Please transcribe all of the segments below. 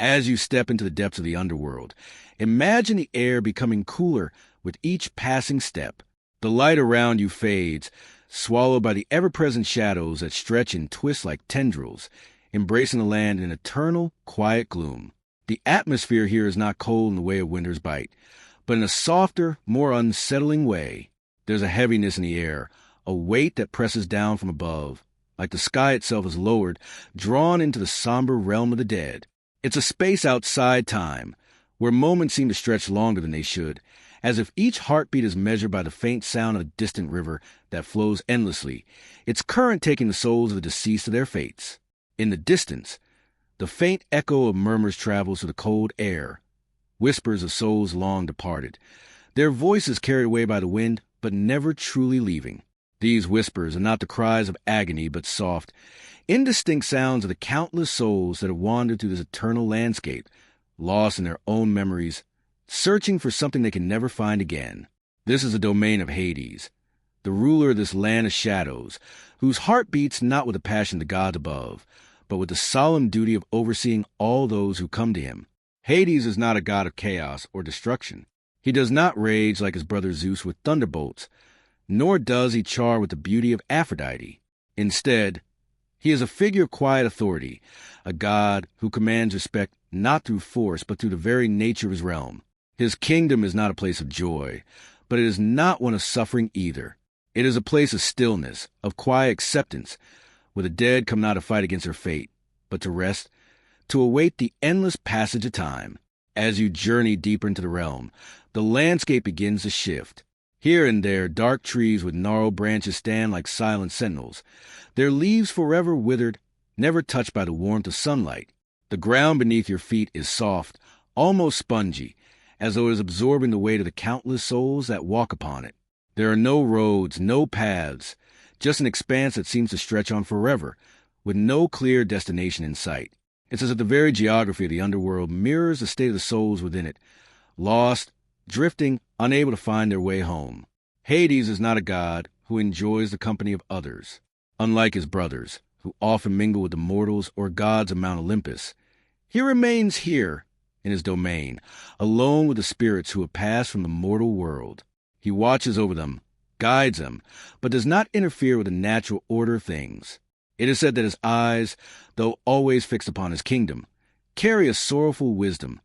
As you step into the depths of the underworld, imagine the air becoming cooler with each passing step. The light around you fades, swallowed by the ever-present shadows that stretch and twist like tendrils, embracing the land in eternal, quiet gloom. The atmosphere here is not cold in the way of winter's bite, but in a softer, more unsettling way. There's a heaviness in the air, a weight that presses down from above, like the sky itself is lowered, drawn into the somber realm of the dead. It's a space outside time, where moments seem to stretch longer than they should, as if each heartbeat is measured by the faint sound of a distant river that flows endlessly, its current taking the souls of the deceased to their fates. In the distance, the faint echo of murmurs travels through the cold air, whispers of souls long departed, their voices carried away by the wind, but never truly leaving. These whispers are not the cries of agony, but soft, indistinct sounds of the countless souls that have wandered through this eternal landscape, lost in their own memories, searching for something they can never find again. This is the domain of Hades, the ruler of this land of shadows, whose heart beats not with the passion of the gods above, but with the solemn duty of overseeing all those who come to him. Hades is not a god of chaos or destruction. He does not rage like his brother Zeus with thunderbolts, nor does he char with the beauty of Aphrodite. Instead, he is a figure of quiet authority, a god who commands respect not through force, but through the very nature of his realm. His kingdom is not a place of joy, but it is not one of suffering either. It is a place of stillness, of quiet acceptance, where the dead come not to fight against their fate, but to rest, to await the endless passage of time. As you journey deeper into the realm, the landscape begins to shift. Here and there, dark trees with gnarled branches stand like silent sentinels, their leaves forever withered, never touched by the warmth of sunlight. The ground beneath your feet is soft, almost spongy, as though it is absorbing the weight of the countless souls that walk upon it. There are no roads, no paths, just an expanse that seems to stretch on forever, with no clear destination in sight. It's as if the very geography of the underworld mirrors the state of the souls within it, lost, drifting, unable to find their way home. Hades is not a god who enjoys the company of others. Unlike his brothers, who often mingle with the mortals or gods of Mount Olympus, he remains here, in his domain, alone with the spirits who have passed from the mortal world. He watches over them, guides them, but does not interfere with the natural order of things. It is said that his eyes, though always fixed upon his kingdom, carry a sorrowful wisdom,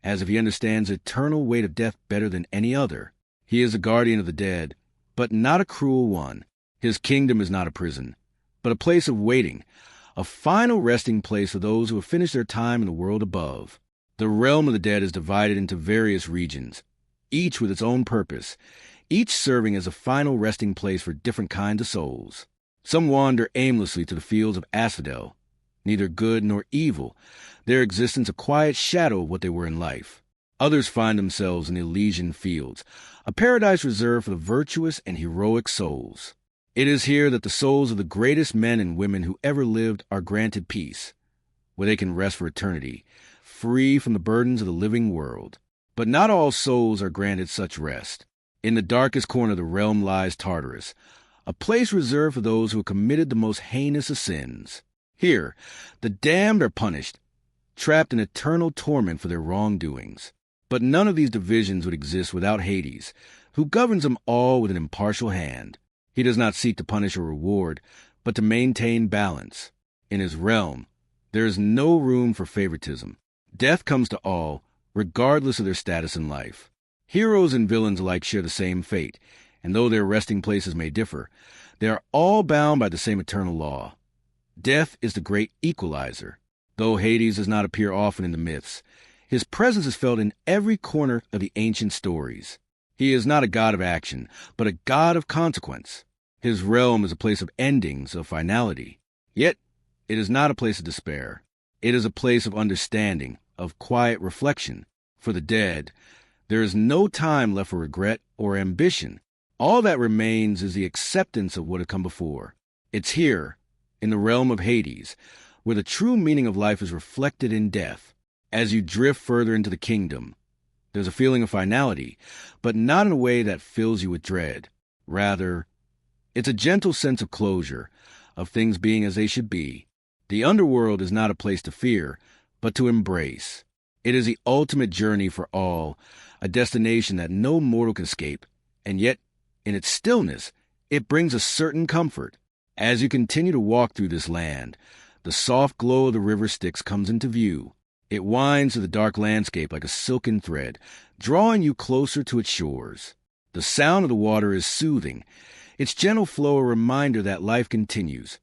as if he understands the eternal weight of death better than any other. He is a guardian of the dead, but not a cruel one. His kingdom is not a prison, but a place of waiting, a final resting place for those who have finished their time in the world above. The realm of the dead is divided into various regions, each with its own purpose, each serving as a final resting place for different kinds of souls. Some wander aimlessly to the fields of asphodel, neither good nor evil, their existence a quiet shadow of what they were in life. Others find themselves in the Elysian fields, a paradise reserved for the virtuous and heroic souls. It is here that the souls of the greatest men and women who ever lived are granted peace, where they can rest for eternity, free from the burdens of the living world. But not all souls are granted such rest. In the darkest corner of the realm lies Tartarus, a place reserved for those who have committed the most heinous of sins. Here, the damned are punished, trapped in eternal torment for their wrongdoings. But none of these divisions would exist without Hades, who governs them all with an impartial hand. He does not seek to punish or reward, but to maintain balance. In his realm, there is no room for favoritism. Death comes to all, regardless of their status in life. Heroes and villains alike share the same fate, and though their resting places may differ, they are all bound by the same eternal law. Death is the great equalizer. Though Hades does not appear often in the myths, his presence is felt in every corner of the ancient stories. He is not a god of action, but a god of consequence. His realm is a place of endings, of finality. Yet, it is not a place of despair. It is a place of understanding, of quiet reflection. For the dead, there is no time left for regret or ambition. All that remains is the acceptance of what had come before. It's here, in the realm of Hades, where the true meaning of life is reflected in death. As you drift further into the kingdom, there's a feeling of finality, but not in a way that fills you with dread. Rather, it's a gentle sense of closure, of things being as they should be. The underworld is not a place to fear, but to embrace. It is the ultimate journey for all, a destination that no mortal can escape, and yet, in its stillness, it brings a certain comfort. As you continue to walk through this land, the soft glow of the river Styx comes into view. It winds through the dark landscape like a silken thread, drawing you closer to its shores. The sound of the water is soothing, its gentle flow a reminder that life continues,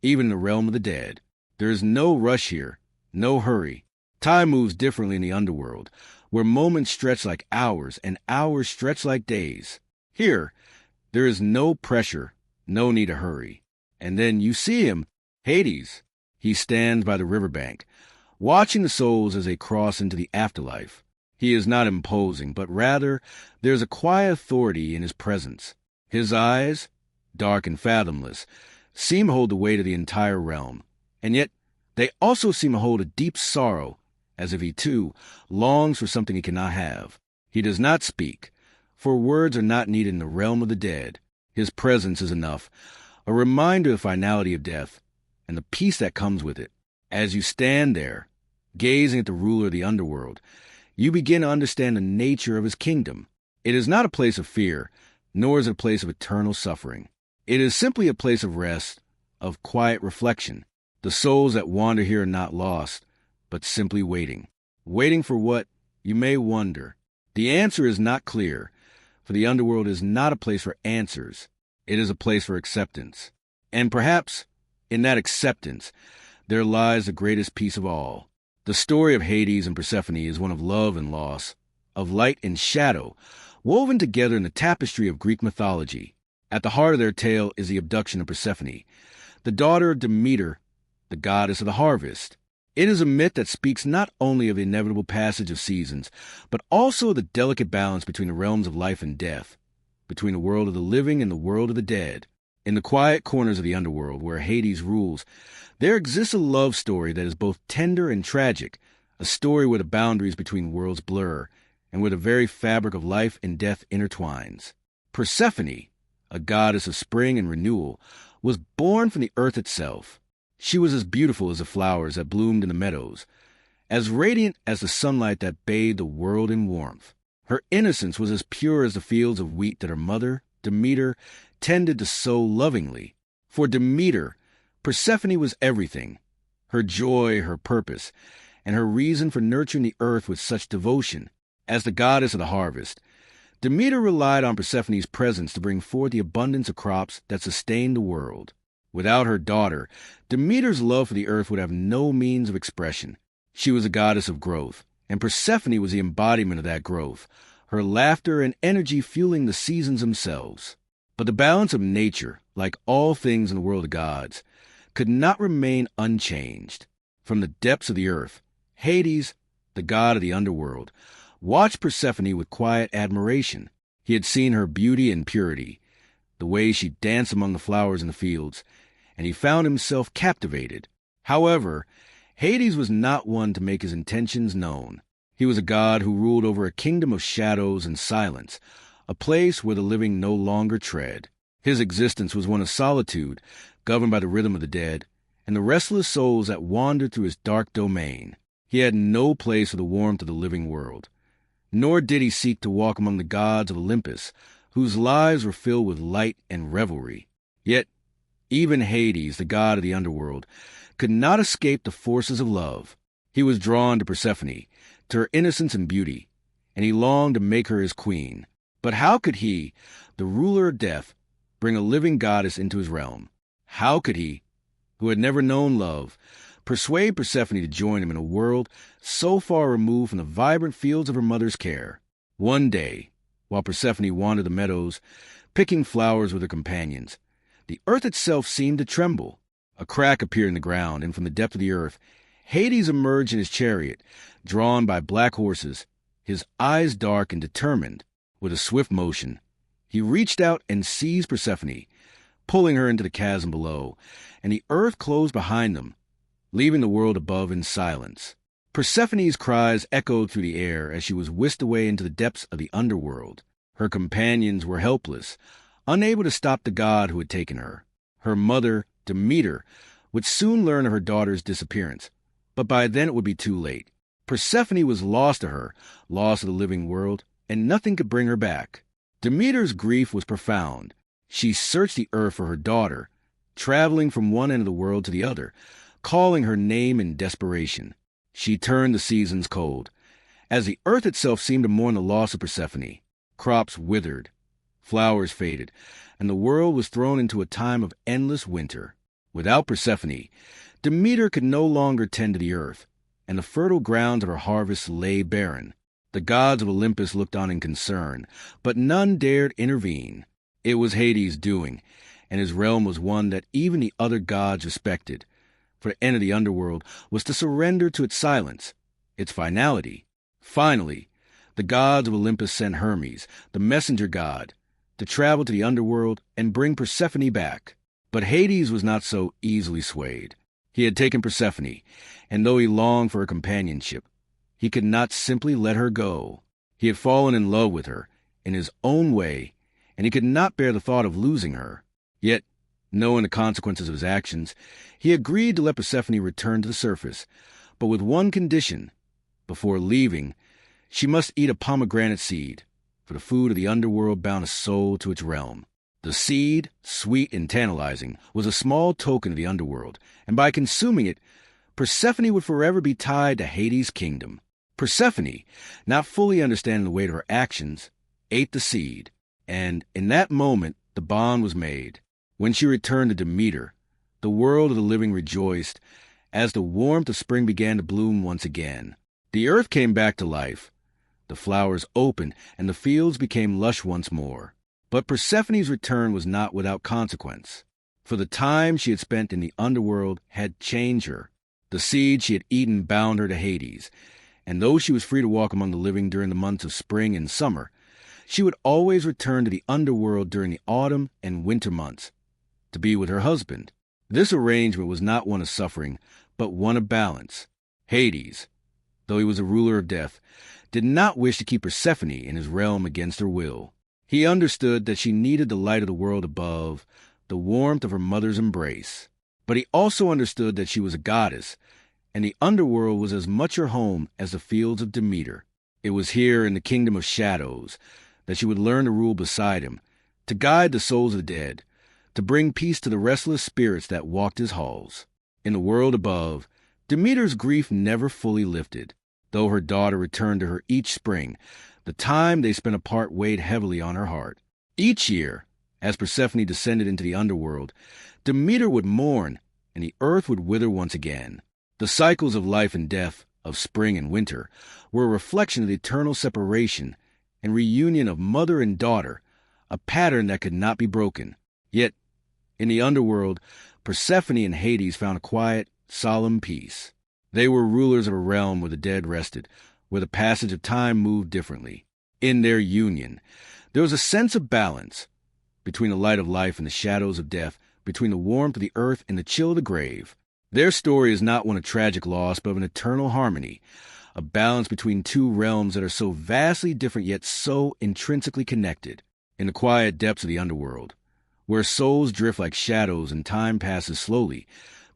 even in the realm of the dead. There is no rush here, no hurry. Time moves differently in the underworld, where moments stretch like hours and hours stretch like days. Here, there is no pressure, no need to hurry. And then you see him, Hades. He stands by the riverbank, watching the souls as they cross into the afterlife. He is not imposing, but rather there is a quiet authority in his presence. His eyes, dark and fathomless, seem to hold the weight of the entire realm, and yet they also seem to hold a deep sorrow, as if he too longs for something he cannot have. He does not speak, for words are not needed in the realm of the dead. His presence is enough, a reminder of the finality of death and the peace that comes with it. As you stand there, gazing at the ruler of the underworld, you begin to understand the nature of his kingdom. It is not a place of fear, nor is it a place of eternal suffering. It is simply a place of rest, of quiet reflection. The souls that wander here are not lost, but simply waiting. Waiting for what, you may wonder. The answer is not clear, for the underworld is not a place for answers. It is a place for acceptance. And perhaps, in that acceptance, there lies the greatest peace of all. The story of Hades and Persephone is one of love and loss, of light and shadow, woven together in the tapestry of Greek mythology. At the heart of their tale is the abduction of Persephone, the daughter of Demeter, the goddess of the harvest. It is a myth that speaks not only of the inevitable passage of seasons, but also of the delicate balance between the realms of life and death, between the world of the living and the world of the dead. In the quiet corners of the underworld, where Hades rules, there exists a love story that is both tender and tragic, a story where the boundaries between worlds blur, and where the very fabric of life and death intertwines. Persephone, a goddess of spring and renewal, was born from the earth itself. She was as beautiful as the flowers that bloomed in the meadows, as radiant as the sunlight that bathed the world in warmth. Her innocence was as pure as the fields of wheat that her mother, Demeter, tended to sow lovingly. For Demeter, Persephone was everything, her joy, her purpose, and her reason for nurturing the earth with such devotion. As the goddess of the harvest, Demeter relied on Persephone's presence to bring forth the abundance of crops that sustained the world. Without her daughter, Demeter's love for the earth would have no means of expression. She was a goddess of growth, and Persephone was the embodiment of that growth, her laughter and energy fueling the seasons themselves. But the balance of nature, like all things in the world of gods, could not remain unchanged. From the depths of the earth, Hades, the god of the underworld, watched Persephone with quiet admiration. He had seen her beauty and purity, the way she danced among the flowers in the fields, and he found himself captivated. However, Hades was not one to make his intentions known. He was a god who ruled over a kingdom of shadows and silence, a place where the living no longer tread. His existence was one of solitude, governed by the rhythm of the dead, and the restless souls that wandered through his dark domain. He had no place for the warmth of the living world, nor did he seek to walk among the gods of Olympus, whose lives were filled with light and revelry. Yet, even Hades, the god of the underworld, could not escape the forces of love. He was drawn to Persephone, to her innocence and beauty, and he longed to make her his queen. But how could he, the ruler of death, bring a living goddess into his realm? How could he, who had never known love, persuade Persephone to join him in a world so far removed from the vibrant fields of her mother's care? One day, while Persephone wandered the meadows, picking flowers with her companions, the earth itself seemed to tremble. A crack appeared in the ground, and from the depth of the earth, Hades emerged in his chariot, drawn by black horses, his eyes dark and determined. With a swift motion, he reached out and seized Persephone, pulling her into the chasm below, and the earth closed behind them, leaving the world above in silence. Persephone's cries echoed through the air as she was whisked away into the depths of the underworld. Her companions were helpless, unable to stop the god who had taken her. Her mother, Demeter, would soon learn of her daughter's disappearance, But by then it would be too late. Persephone was lost to her, lost to the living world, and nothing could bring her back. Demeter's grief was profound. She searched the earth for her daughter, traveling from one end of the world to the other, calling her name in desperation. She turned the seasons cold. As the earth itself seemed to mourn the loss of Persephone, crops withered, flowers faded, and the world was thrown into a time of endless winter. Without Persephone, Demeter could no longer tend to the earth, and the fertile grounds of her harvest lay barren. The gods of Olympus looked on in concern, but none dared intervene. It was Hades' doing, and his realm was one that even the other gods respected, for the end of the underworld was to surrender to its silence, its finality. Finally, the gods of Olympus sent Hermes, the messenger god, to travel to the underworld and bring Persephone back. But Hades was not so easily swayed. He had taken Persephone, and though he longed for her companionship, he could not simply let her go. He had fallen in love with her, in his own way, and he could not bear the thought of losing her. Yet, knowing the consequences of his actions, he agreed to let Persephone return to the surface, but with one condition. Before leaving, she must eat a pomegranate seed, for the food of the underworld bound a soul to its realm. The seed, sweet and tantalizing, was a small token of the underworld, and by consuming it, Persephone would forever be tied to Hades' kingdom. Persephone, not fully understanding the weight of her actions, ate the seed, and in that moment the bond was made. When she returned to Demeter, the world of the living rejoiced as the warmth of spring began to bloom once again. The earth came back to life. The flowers opened, and the fields became lush once more. But Persephone's return was not without consequence, for the time she had spent in the underworld had changed her. The seed she had eaten bound her to Hades, and though she was free to walk among the living during the months of spring and summer, she would always return to the underworld during the autumn and winter months, to be with her husband. This arrangement was not one of suffering, but one of balance. Hades, though he was a ruler of death, did not wish to keep Persephone in his realm against her will. He understood that she needed the light of the world above, the warmth of her mother's embrace. But he also understood that she was a goddess, and the underworld was as much her home as the fields of Demeter. It was here in the kingdom of shadows that she would learn to rule beside him, to guide the souls of the dead, to bring peace to the restless spirits that walked his halls. In the world above, Demeter's grief never fully lifted. Though her daughter returned to her each spring, the time they spent apart weighed heavily on her heart. Each year, as Persephone descended into the underworld, Demeter would mourn, and the earth would wither once again. The cycles of life and death, of spring and winter, were a reflection of the eternal separation and reunion of mother and daughter, a pattern that could not be broken. Yet, in the underworld, Persephone and Hades found a quiet, solemn peace. They were rulers of a realm where the dead rested, where the passage of time moved differently. In their union, there was a sense of balance between the light of life and the shadows of death, between the warmth of the earth and the chill of the grave. Their story is not one of tragic loss, but of an eternal harmony, a balance between two realms that are so vastly different yet so intrinsically connected. In the quiet depths of the underworld, where souls drift like shadows and time passes slowly,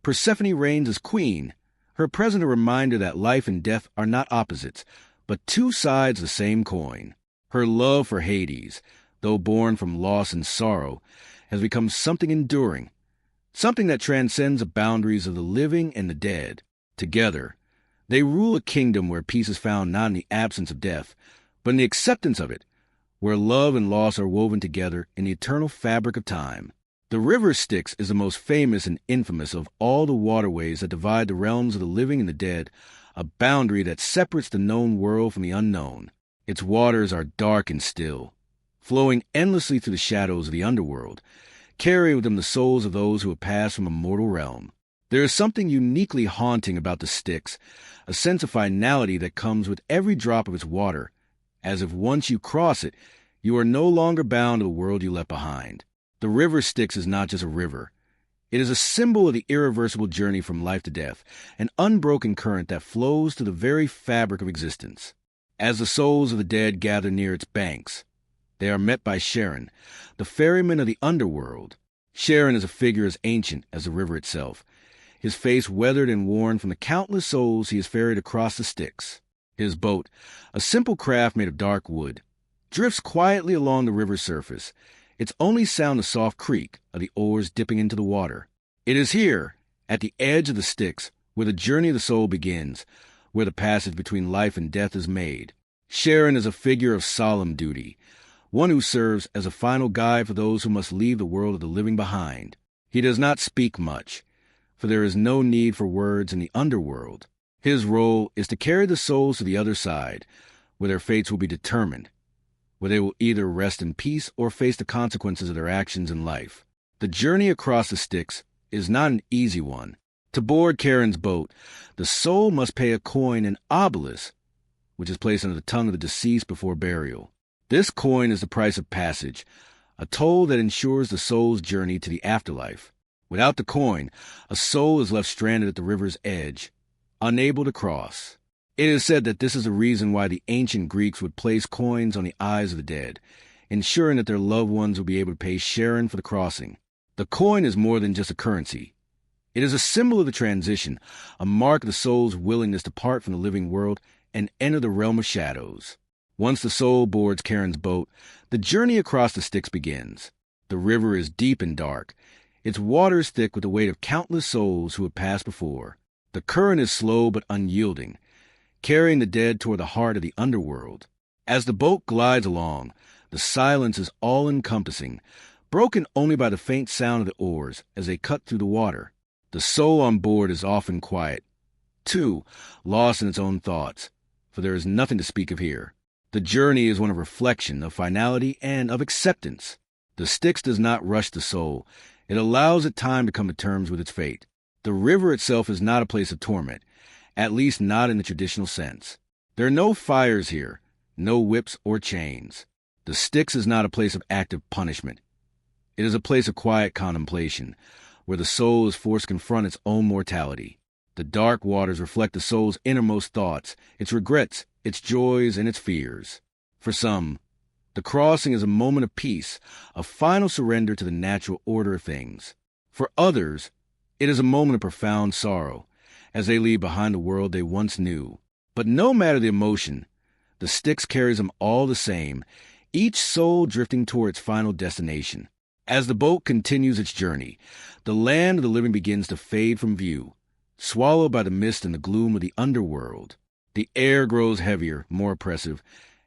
Persephone reigns as queen, her present a reminder that life and death are not opposites, but two sides of the same coin. Her love for Hades, though born from loss and sorrow, has become something enduring, something that transcends the boundaries of the living and the dead. Together, they rule a kingdom where peace is found not in the absence of death, but in the acceptance of it, where love and loss are woven together in the eternal fabric of time. The river Styx is the most famous and infamous of all the waterways that divide the realms of the living and the dead, a boundary that separates the known world from the unknown. Its waters are dark and still, flowing endlessly through the shadows of the underworld, carrying with them the souls of those who have passed from a mortal realm. There is something uniquely haunting about the Styx, a sense of finality that comes with every drop of its water, as if once you cross it, you are no longer bound to the world you left behind. The river Styx is not just a river. It is a symbol of the irreversible journey from life to death, an unbroken current that flows to the very fabric of existence. As the souls of the dead gather near its banks, they are met by Charon, the ferryman of the underworld. Charon is a figure as ancient as the river itself. his face weathered and worn from the countless souls he has ferried across the Styx. His boat, a simple craft made of dark wood, drifts quietly along the river's surface, its only sound the soft creak of the oars dipping into the water. It is here, at the edge of the Styx, where the journey of the soul begins, where the passage between life and death is made. Charon is a figure of solemn duty, one who serves as a final guide for those who must leave the world of the living behind. He does not speak much, for there is no need for words in the underworld. His role is to carry the souls to the other side, where their fates will be determined, where they will either rest in peace or face the consequences of their actions in life. The journey across the Styx is not an easy one. To board Charon's boat, the soul must pay a coin, an obelisk, which is placed under the tongue of the deceased before burial. This coin is the price of passage, a toll that ensures the soul's journey to the afterlife. Without the coin, a soul is left stranded at the river's edge, unable to cross. It is said that this is the reason why the ancient Greeks would place coins on the eyes of the dead, ensuring that their loved ones will be able to pay Charon for the crossing. The coin is more than just a currency. It is a symbol of the transition, a mark of the soul's willingness to part from the living world and enter the realm of shadows. Once the soul boards Charon's boat, the journey across the Styx begins. The river is deep and dark, its waters thick with the weight of countless souls who have passed before. The current is slow but unyielding, carrying the dead toward the heart of the underworld. As the boat glides along, the silence is all-encompassing, broken only by the faint sound of the oars as they cut through the water. The soul on board is often quiet, too, lost in its own thoughts, for there is nothing to speak of here. The journey is one of reflection, of finality, and of acceptance. The Styx does not rush the soul. It allows it time to come to terms with its fate. The river itself is not a place of torment, at least not in the traditional sense. There are no fires here, no whips or chains. The Styx is not a place of active punishment. It is a place of quiet contemplation, where the soul is forced to confront its own mortality. The dark waters reflect the soul's innermost thoughts, its regrets, its joys, and its fears. For some, the crossing is a moment of peace, a final surrender to the natural order of things. For others, it is a moment of profound sorrow, as they leave behind the world they once knew. But no matter the emotion, the Styx carries them all the same, each soul drifting toward its final destination. As the boat continues its journey, the land of the living begins to fade from view, swallowed by the mist and the gloom of the underworld. The air grows heavier, more oppressive,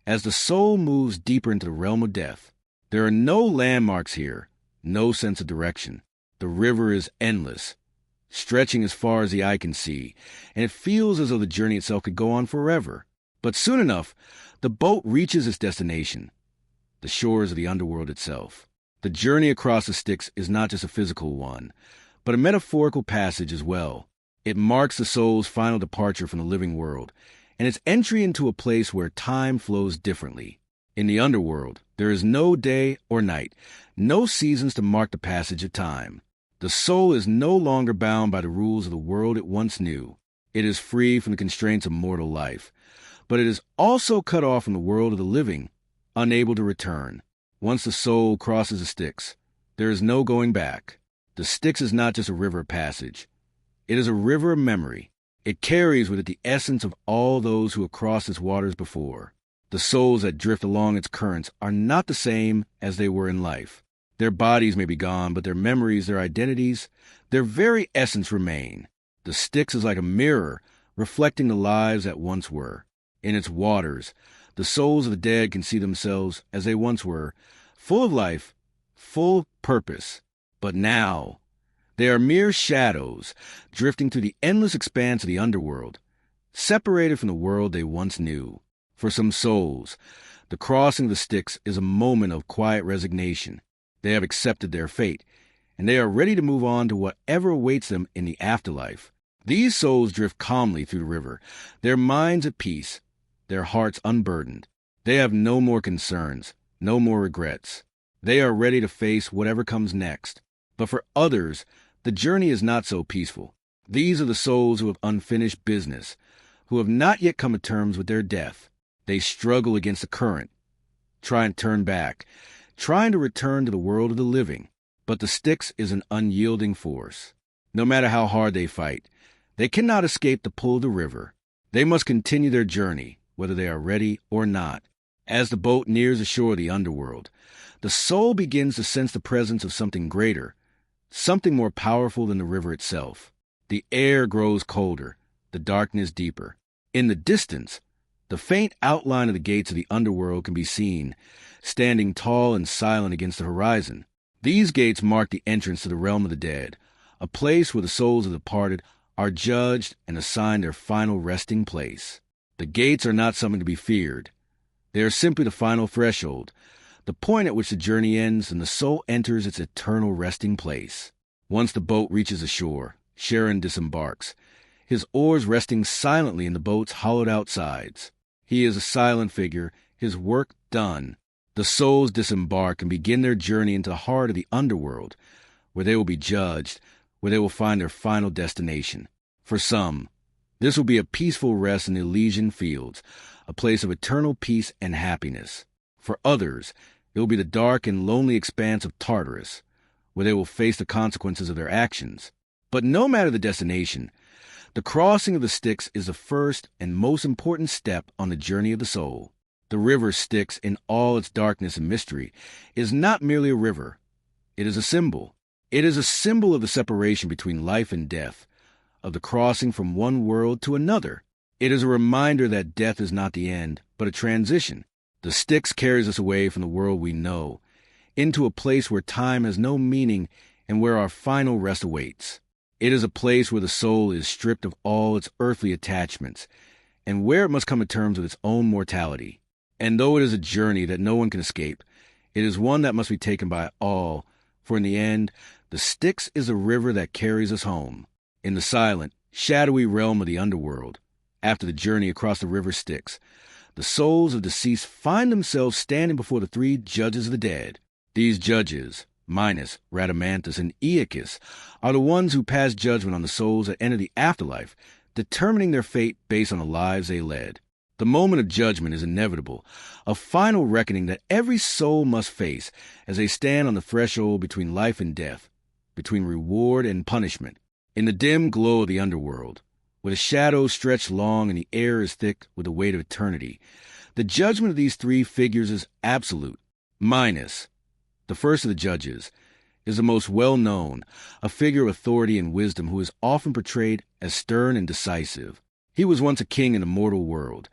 as the soul moves deeper into the realm of death. There are no landmarks here, no sense of direction. The river is endless, stretching as far as the eye can see, and it feels as though the journey itself could go on forever. But soon enough, the boat reaches its destination, the shores of the underworld itself. The journey across the Styx is not just a physical one, but a metaphorical passage as well. It marks the soul's final departure from the living world, and its entry into a place where time flows differently. In the underworld, there is no day or night, no seasons to mark the passage of time. The soul is no longer bound by the rules of the world it once knew. It is free from the constraints of mortal life, but it is also cut off from the world of the living, unable to return. Once the soul crosses the Styx, there is no going back. The Styx is not just a river of passage. It is a river of memory. It carries with it the essence of all those who have crossed its waters before. The souls that drift along its currents are not the same as they were in life. Their bodies may be gone, but their memories, their identities, their very essence remain. The Styx is like a mirror, reflecting the lives that once were. In its waters, the souls of the dead can see themselves as they once were, full of life, full of purpose. But now, they are mere shadows, drifting through the endless expanse of the underworld, separated from the world they once knew. For some souls, the crossing of the Styx is a moment of quiet resignation. They have accepted their fate, and they are ready to move on to whatever awaits them in the afterlife. These souls drift calmly through the river, their minds at peace, their hearts unburdened. They have no more concerns, no more regrets. They are ready to face whatever comes next. But for others, the journey is not so peaceful. These are the souls who have unfinished business, who have not yet come to terms with their death. They struggle against the current, try and turn back, trying to return to the world of the living. But the Styx is an unyielding force. No matter how hard they fight, they cannot escape the pull of the river. They must continue their journey, whether they are ready or not. As the boat nears the shore of the underworld, the soul begins to sense the presence of something greater, something more powerful than the river itself. The air grows colder, the darkness deeper. In the distance, the faint outline of the gates of the underworld can be seen, standing tall and silent against the horizon. These gates mark the entrance to the realm of the dead, a place where the souls of the departed are judged and assigned their final resting place. The gates are not something to be feared. They are simply the final threshold, the point at which the journey ends and the soul enters its eternal resting place. Once the boat reaches the shore, Sharon disembarks, his oars resting silently in the boat's hollowed-out sides. He is a silent figure, his work done. The souls disembark and begin their journey into the heart of the underworld, where they will be judged, where they will find their final destination. For some, this will be a peaceful rest in the Elysian fields, a place of eternal peace and happiness. For others, it will be the dark and lonely expanse of Tartarus, where they will face the consequences of their actions. But no matter the destination, the crossing of the Styx is the first and most important step on the journey of the soul. The river Styx, in all its darkness and mystery, is not merely a river. It is a symbol. It is a symbol of the separation between life and death, of the crossing from one world to another. It is a reminder that death is not the end, but a transition. The Styx carries us away from the world we know, into a place where time has no meaning and where our final rest awaits. It is a place where the soul is stripped of all its earthly attachments, and where it must come to terms with its own mortality. And though it is a journey that no one can escape, it is one that must be taken by all, for in the end, the Styx is a river that carries us home. In the silent, shadowy realm of the underworld, after the journey across the river Styx, the souls of deceased find themselves standing before the three judges of the dead. These judges, Minos, Rhadamanthus, and Aeacus, are the ones who pass judgment on the souls that enter the afterlife, determining their fate based on the lives they led. The moment of judgment is inevitable, a final reckoning that every soul must face as they stand on the threshold between life and death, between reward and punishment. In the dim glow of the underworld, where the shadows stretch long and the air is thick with the weight of eternity, the judgment of these three figures is absolute. Minos, the first of the judges, is the most well-known, a figure of authority and wisdom who is often portrayed as stern and decisive. He was once a king in the mortal world,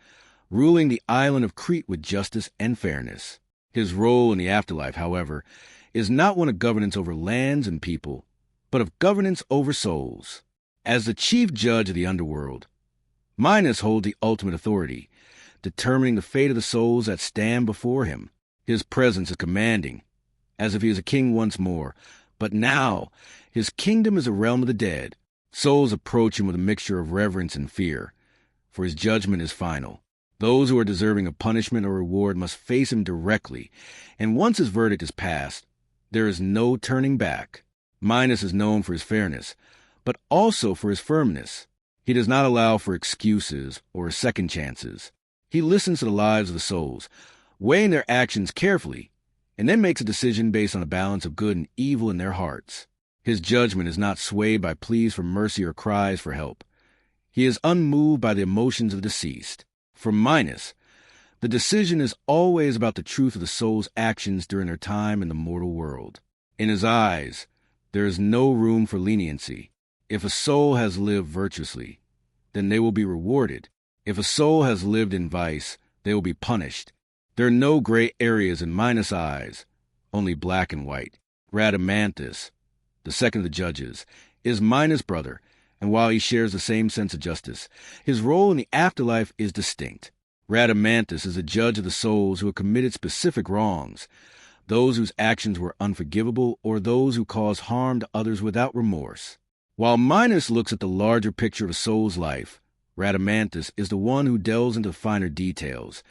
ruling the island of Crete with justice and fairness. His role in the afterlife, however, is not one of governance over lands and people, but of governance over souls. As the chief judge of the underworld, Minos holds the ultimate authority, determining the fate of the souls that stand before him. His presence is commanding, as if he is a king once more, but now his kingdom is a realm of the dead. Souls approach him with a mixture of reverence and fear, for his judgment is final. Those who are deserving of punishment or reward must face him directly, and once his verdict is passed, there is no turning back. Minos is known for his fairness, but also for his firmness. He does not allow for excuses or second chances. He listens to the lives of the souls, weighing their actions carefully, and then makes a decision based on a balance of good and evil in their hearts. His judgment is not swayed by pleas for mercy or cries for help. He is unmoved by the emotions of the deceased. For Minos, the decision is always about the truth of the soul's actions during their time in the mortal world. In his eyes, there is no room for leniency. If a soul has lived virtuously, then they will be rewarded. If a soul has lived in vice, they will be punished. There are no gray areas in Minos' eyes, only black and white. Rhadamanthus, the second of the judges, is Minos' brother, and while he shares the same sense of justice, his role in the afterlife is distinct. Rhadamanthus is a judge of the souls who have committed specific wrongs, those whose actions were unforgivable or those who caused harm to others without remorse. While Minos looks at the larger picture of a soul's life, Rhadamanthus is the one who delves into finer details,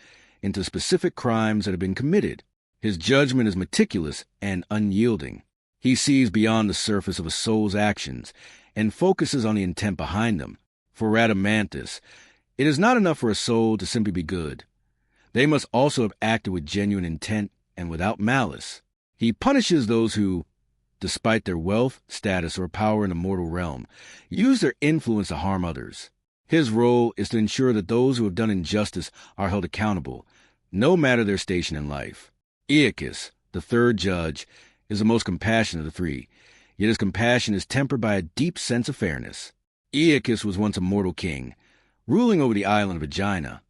into specific crimes that have been committed. His judgment is meticulous and unyielding. He sees beyond the surface of a soul's actions and focuses on the intent behind them. For Rhadamanthus, it is not enough for a soul to simply be good. They must also have acted with genuine intent and without malice. He punishes those who, despite their wealth, status, or power in the mortal realm, use their influence to harm others. His role is to ensure that those who have done injustice are held accountable, no matter their station in life. Aeacus, the third judge, is the most compassionate of the three, yet his compassion is tempered by a deep sense of fairness. Aeacus was once a mortal king, ruling over the island of Aegina.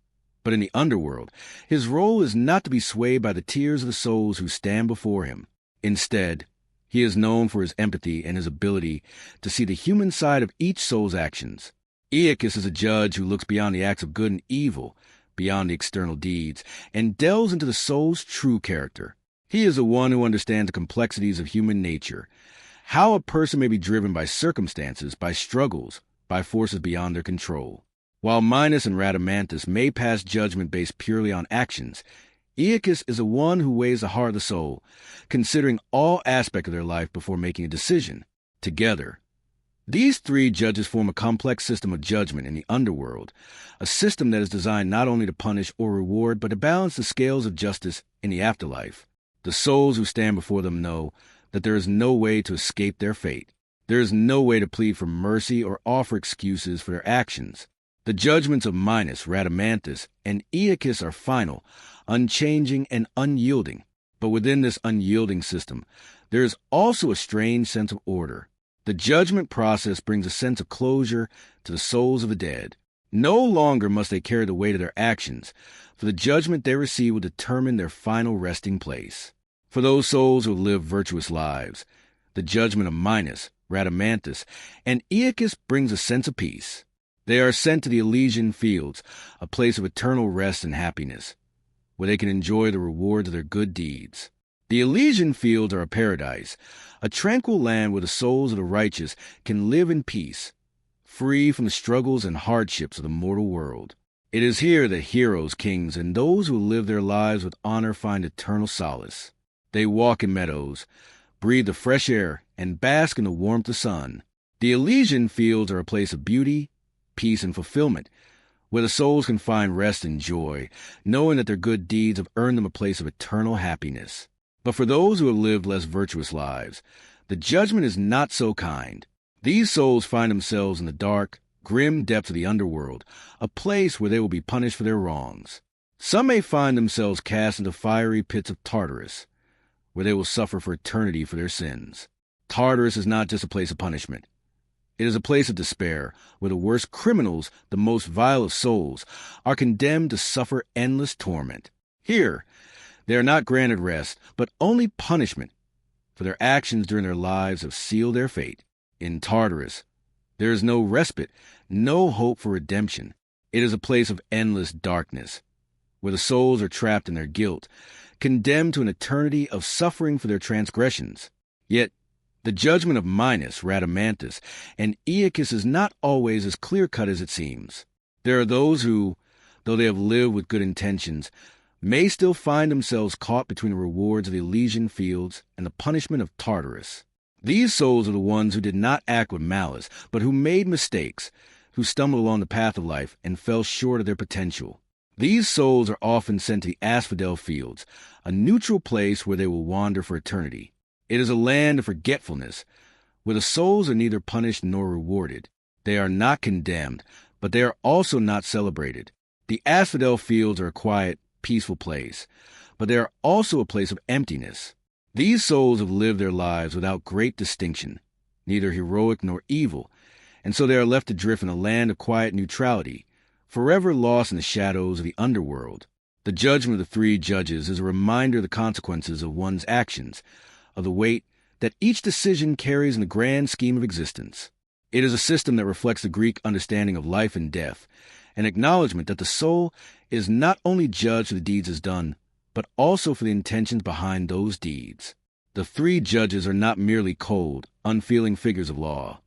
But in the underworld, his role is not to be swayed by the tears of the souls who stand before him. Instead, he is known for his empathy and his ability to see the human side of each soul's actions. Aeacus is a judge who looks beyond the acts of good and evil, beyond the external deeds, and delves into the soul's true character. He is the one who understands the complexities of human nature, how a person may be driven by circumstances, by struggles, by forces beyond their control. While Minos and Rhadamanthus may pass judgment based purely on actions, Aeacus is the one who weighs the heart of the soul, considering all aspects of their life before making a decision. Together, these three judges form a complex system of judgment in the underworld, a system that is designed not only to punish or reward, but to balance the scales of justice in the afterlife. The souls who stand before them know that there is no way to escape their fate. There is no way to plead for mercy or offer excuses for their actions. The judgments of Minos, Rhadamanthus, and Aeacus are final, unchanging, and unyielding. But within this unyielding system, there is also a strange sense of order. The judgment process brings a sense of closure to the souls of the dead. No longer must they carry the weight of their actions, for the judgment they receive will determine their final resting place. For those souls who live virtuous lives, the judgment of Minos, Rhadamanthus, and Aeacus brings a sense of peace. They are sent to the Elysian fields, a place of eternal rest and happiness, where they can enjoy the rewards of their good deeds. The Elysian fields are a paradise, a tranquil land where the souls of the righteous can live in peace, free from the struggles and hardships of the mortal world. It is here that heroes, kings, and those who live their lives with honor find eternal solace. They walk in meadows, breathe the fresh air, and bask in the warmth of the sun. The Elysian fields are a place of beauty, peace, and fulfillment, where the souls can find rest and joy, knowing that their good deeds have earned them a place of eternal happiness. But for those who have lived less virtuous lives, the judgment is not so kind. These souls find themselves in the dark, grim depths of the underworld, a place where they will be punished for their wrongs. Some may find themselves cast into fiery pits of Tartarus, where they will suffer for eternity for their sins. Tartarus is not just a place of punishment. It is a place of despair, where the worst criminals, the most vile of souls, are condemned to suffer endless torment. Here, they are not granted rest, but only punishment, for their actions during their lives have sealed their fate. In Tartarus, there is no respite, no hope for redemption. It is a place of endless darkness, where the souls are trapped in their guilt, condemned to an eternity of suffering for their transgressions. Yet, the judgment of Minos, Rhadamanthus, and Aeacus is not always as clear-cut as it seems. There are those who, though they have lived with good intentions, may still find themselves caught between the rewards of the Elysian fields and the punishment of Tartarus. These souls are the ones who did not act with malice, but who made mistakes, who stumbled along the path of life and fell short of their potential. These souls are often sent to the asphodel fields, a neutral place where they will wander for eternity. It is a land of forgetfulness, where the souls are neither punished nor rewarded. They are not condemned, but they are also not celebrated. The asphodel fields are a quiet, peaceful place, but they are also a place of emptiness. These souls have lived their lives without great distinction, neither heroic nor evil, and so they are left to drift in a land of quiet neutrality, forever lost in the shadows of the underworld. The judgment of the three judges is a reminder of the consequences of one's actions, of the weight that each decision carries in the grand scheme of existence. It is a system that reflects the Greek understanding of life and death, an acknowledgement that the soul is not only judged for the deeds it's done, but also for the intentions behind those deeds. The three judges are not merely cold, unfeeling figures of law.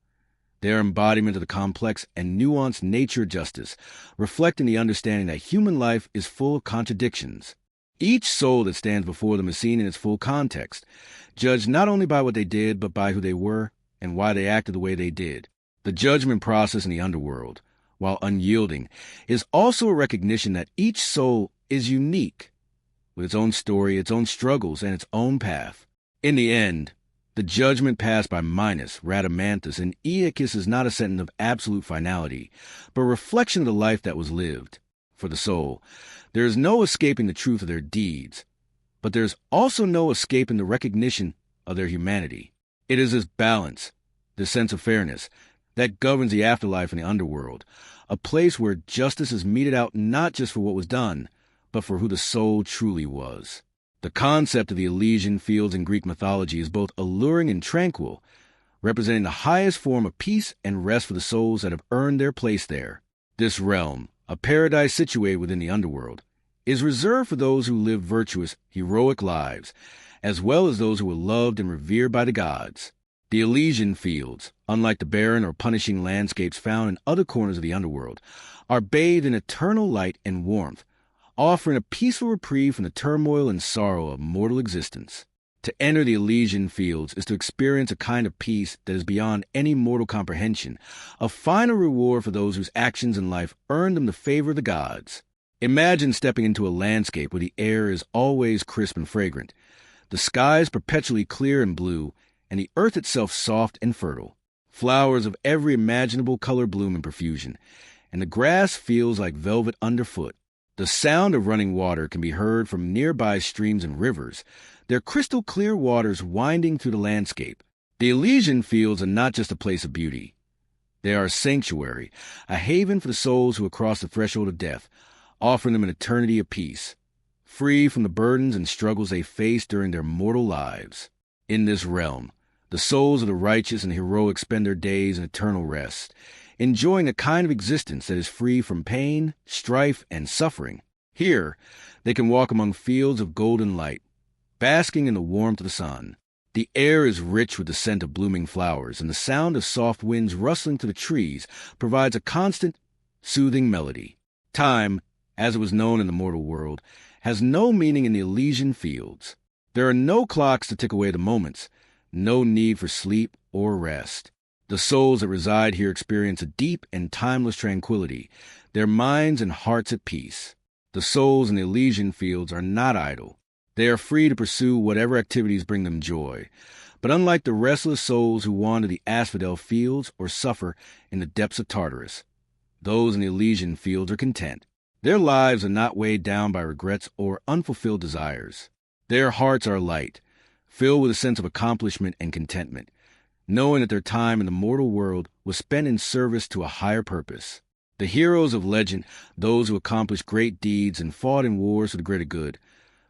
They are embodiment of the complex and nuanced nature of justice, reflecting the understanding that human life is full of contradictions. Each soul that stands before them is seen in its full context, judged not only by what they did, but by who they were and why they acted the way they did. The judgment process in the underworld, while unyielding, is also a recognition that each soul is unique, with its own story, its own struggles, and its own path. In the end, The judgment passed by Minos, Rhadamanthus, and Aeacus is not a sentence of absolute finality, but a reflection of the life that was lived. For the soul, there is no escaping the truth of their deeds, but there is also no escaping the recognition of their humanity. It is this balance, this sense of fairness, that governs the afterlife and the underworld, a place where justice is meted out not just for what was done, but for who the soul truly was. The concept of the Elysian fields in Greek mythology is both alluring and tranquil, representing the highest form of peace and rest for the souls that have earned their place there. This realm, a paradise situated within the underworld, is reserved for those who live virtuous, heroic lives, as well as those who were loved and revered by the gods. The Elysian fields, unlike the barren or punishing landscapes found in other corners of the underworld, are bathed in eternal light and warmth, offering a peaceful reprieve from the turmoil and sorrow of mortal existence. To enter the Elysian fields is to experience a kind of peace that is beyond any mortal comprehension, a final reward for those whose actions in life earned them the favor of the gods. Imagine stepping into a landscape where the air is always crisp and fragrant, the skies perpetually clear and blue, and the earth itself soft and fertile. Flowers of every imaginable color bloom in profusion, and the grass feels like velvet underfoot. The sound of running water can be heard from nearby streams and rivers, their crystal clear waters winding through the landscape. The Elysian fields are not just a place of beauty. They are a sanctuary, a haven for the souls who have crossed the threshold of death, offering them an eternity of peace, free from the burdens and struggles they face during their mortal lives. In this realm, the souls of the righteous and heroic spend their days in eternal rest, enjoying a kind of existence that is free from pain, strife, and suffering. Here, they can walk among fields of golden light, basking in the warmth of the sun. The air is rich with the scent of blooming flowers, and the sound of soft winds rustling through the trees provides a constant, soothing melody. Time, as it was known in the mortal world, has no meaning in the Elysian fields. There are no clocks to tick away the moments, no need for sleep or rest. The souls that reside here experience a deep and timeless tranquility, their minds and hearts at peace. The souls in the Elysian fields are not idle. They are free to pursue whatever activities bring them joy. But unlike the restless souls who wander the asphodel fields or suffer in the depths of Tartarus, those in the Elysian fields are content. Their lives are not weighed down by regrets or unfulfilled desires. Their hearts are light, filled with a sense of accomplishment and contentment, knowing that their time in the mortal world was spent in service to a higher purpose. The heroes of legend, those who accomplished great deeds and fought in wars for the greater good,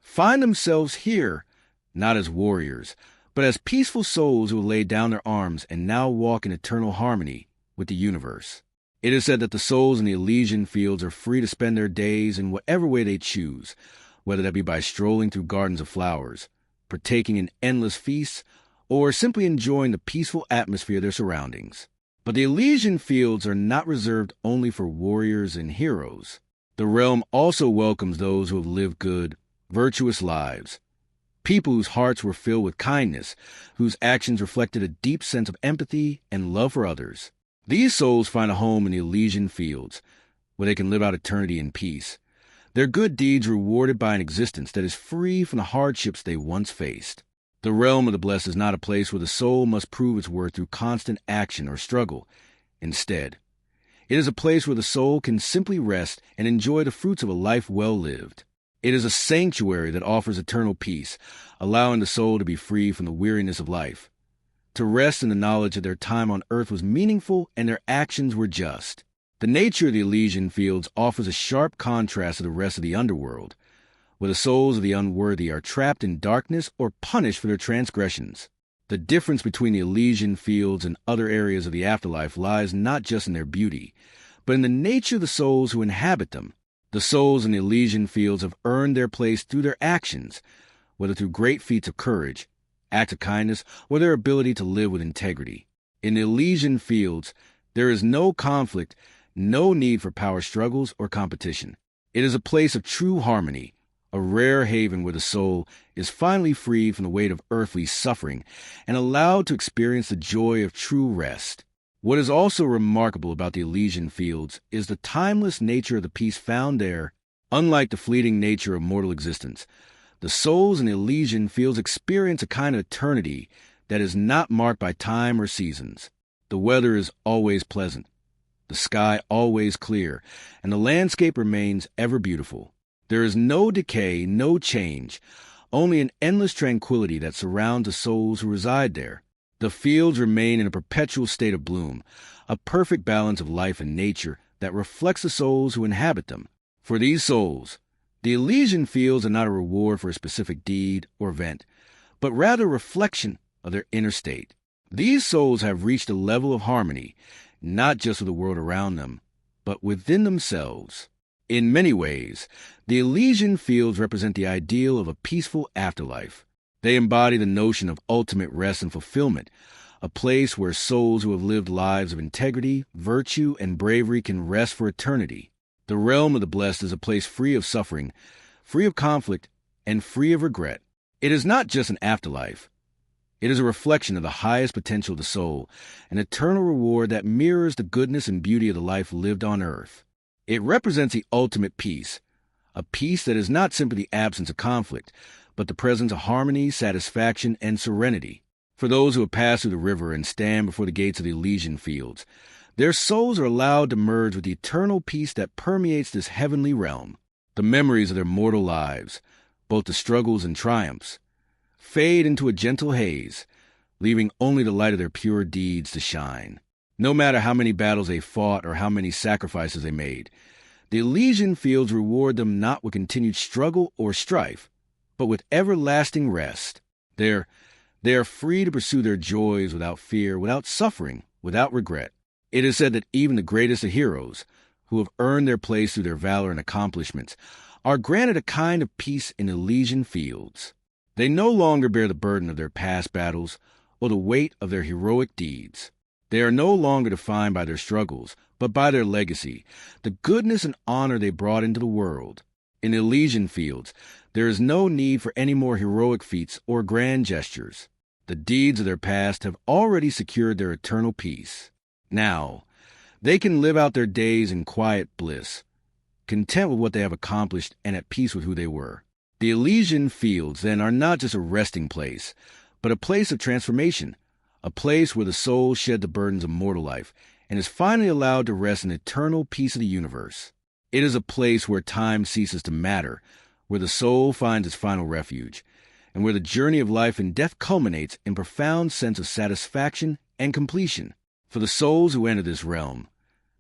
find themselves here, not as warriors, but as peaceful souls who have laid down their arms and now walk in eternal harmony with the universe. It is said that the souls in the Elysian fields are free to spend their days in whatever way they choose, whether that be by strolling through gardens of flowers, partaking in endless feasts, or simply enjoying the peaceful atmosphere of their surroundings. But the Elysian fields are not reserved only for warriors and heroes. The realm also welcomes those who have lived good, virtuous lives, people whose hearts were filled with kindness, whose actions reflected a deep sense of empathy and love for others. These souls find a home in the Elysian fields, where they can live out eternity in peace, their good deeds rewarded by an existence that is free from the hardships they once faced. The realm of the blessed is not a place where the soul must prove its worth through constant action or struggle. Instead, it is a place where the soul can simply rest and enjoy the fruits of a life well lived. It is a sanctuary that offers eternal peace, allowing the soul to be free from the weariness of life, to rest in the knowledge that their time on earth was meaningful and their actions were just. The nature of the Elysian fields offers a sharp contrast to the rest of the underworld, where the souls of the unworthy are trapped in darkness or punished for their transgressions. The difference between the Elysian fields and other areas of the afterlife lies not just in their beauty, but in the nature of the souls who inhabit them. The souls in the Elysian fields have earned their place through their actions, whether through great feats of courage, acts of kindness, or their ability to live with integrity. In the Elysian fields, there is no conflict, no need for power struggles or competition. It is a place of true harmony, a rare haven where the soul is finally freed from the weight of earthly suffering and allowed to experience the joy of true rest. What is also remarkable about the Elysian fields is the timeless nature of the peace found there. Unlike the fleeting nature of mortal existence, the souls in the Elysian fields experience a kind of eternity that is not marked by time or seasons. The weather is always pleasant, the sky always clear, and the landscape remains ever beautiful. There is no decay, no change, only an endless tranquility that surrounds the souls who reside there. The fields remain in a perpetual state of bloom, a perfect balance of life and nature that reflects the souls who inhabit them. For these souls, the Elysian fields are not a reward for a specific deed or event, but rather a reflection of their inner state. These souls have reached a level of harmony, not just with the world around them, but within themselves. In many ways, the Elysian fields represent the ideal of a peaceful afterlife. They embody the notion of ultimate rest and fulfillment, a place where souls who have lived lives of integrity, virtue, and bravery can rest for eternity. The realm of the blessed is a place free of suffering, free of conflict, and free of regret. It is not just an afterlife. It is a reflection of the highest potential of the soul, an eternal reward that mirrors the goodness and beauty of the life lived on earth. It represents the ultimate peace, a peace that is not simply the absence of conflict, but the presence of harmony, satisfaction, and serenity. For those who have passed through the river and stand before the gates of the Elysian fields, their souls are allowed to merge with the eternal peace that permeates this heavenly realm. The memories of their mortal lives, both the struggles and triumphs, fade into a gentle haze, leaving only the light of their pure deeds to shine. No matter how many battles they fought or how many sacrifices they made, the Elysian fields reward them not with continued struggle or strife, but with everlasting rest. They are free to pursue their joys without fear, without suffering, without regret. It is said that even the greatest of heroes, who have earned their place through their valor and accomplishments, are granted a kind of peace in Elysian fields. They no longer bear the burden of their past battles or the weight of their heroic deeds. They are no longer defined by their struggles, but by their legacy, the goodness and honor they brought into the world. In Elysian fields, there is no need for any more heroic feats or grand gestures. The deeds of their past have already secured their eternal peace. Now, they can live out their days in quiet bliss, content with what they have accomplished and at peace with who they were. The Elysian fields, then, are not just a resting place, but a place of transformation, a place where the soul shed the burdens of mortal life and is finally allowed to rest in eternal peace of the universe. It is a place where time ceases to matter, where the soul finds its final refuge, and where the journey of life and death culminates in profound sense of satisfaction and completion. For the souls who enter this realm,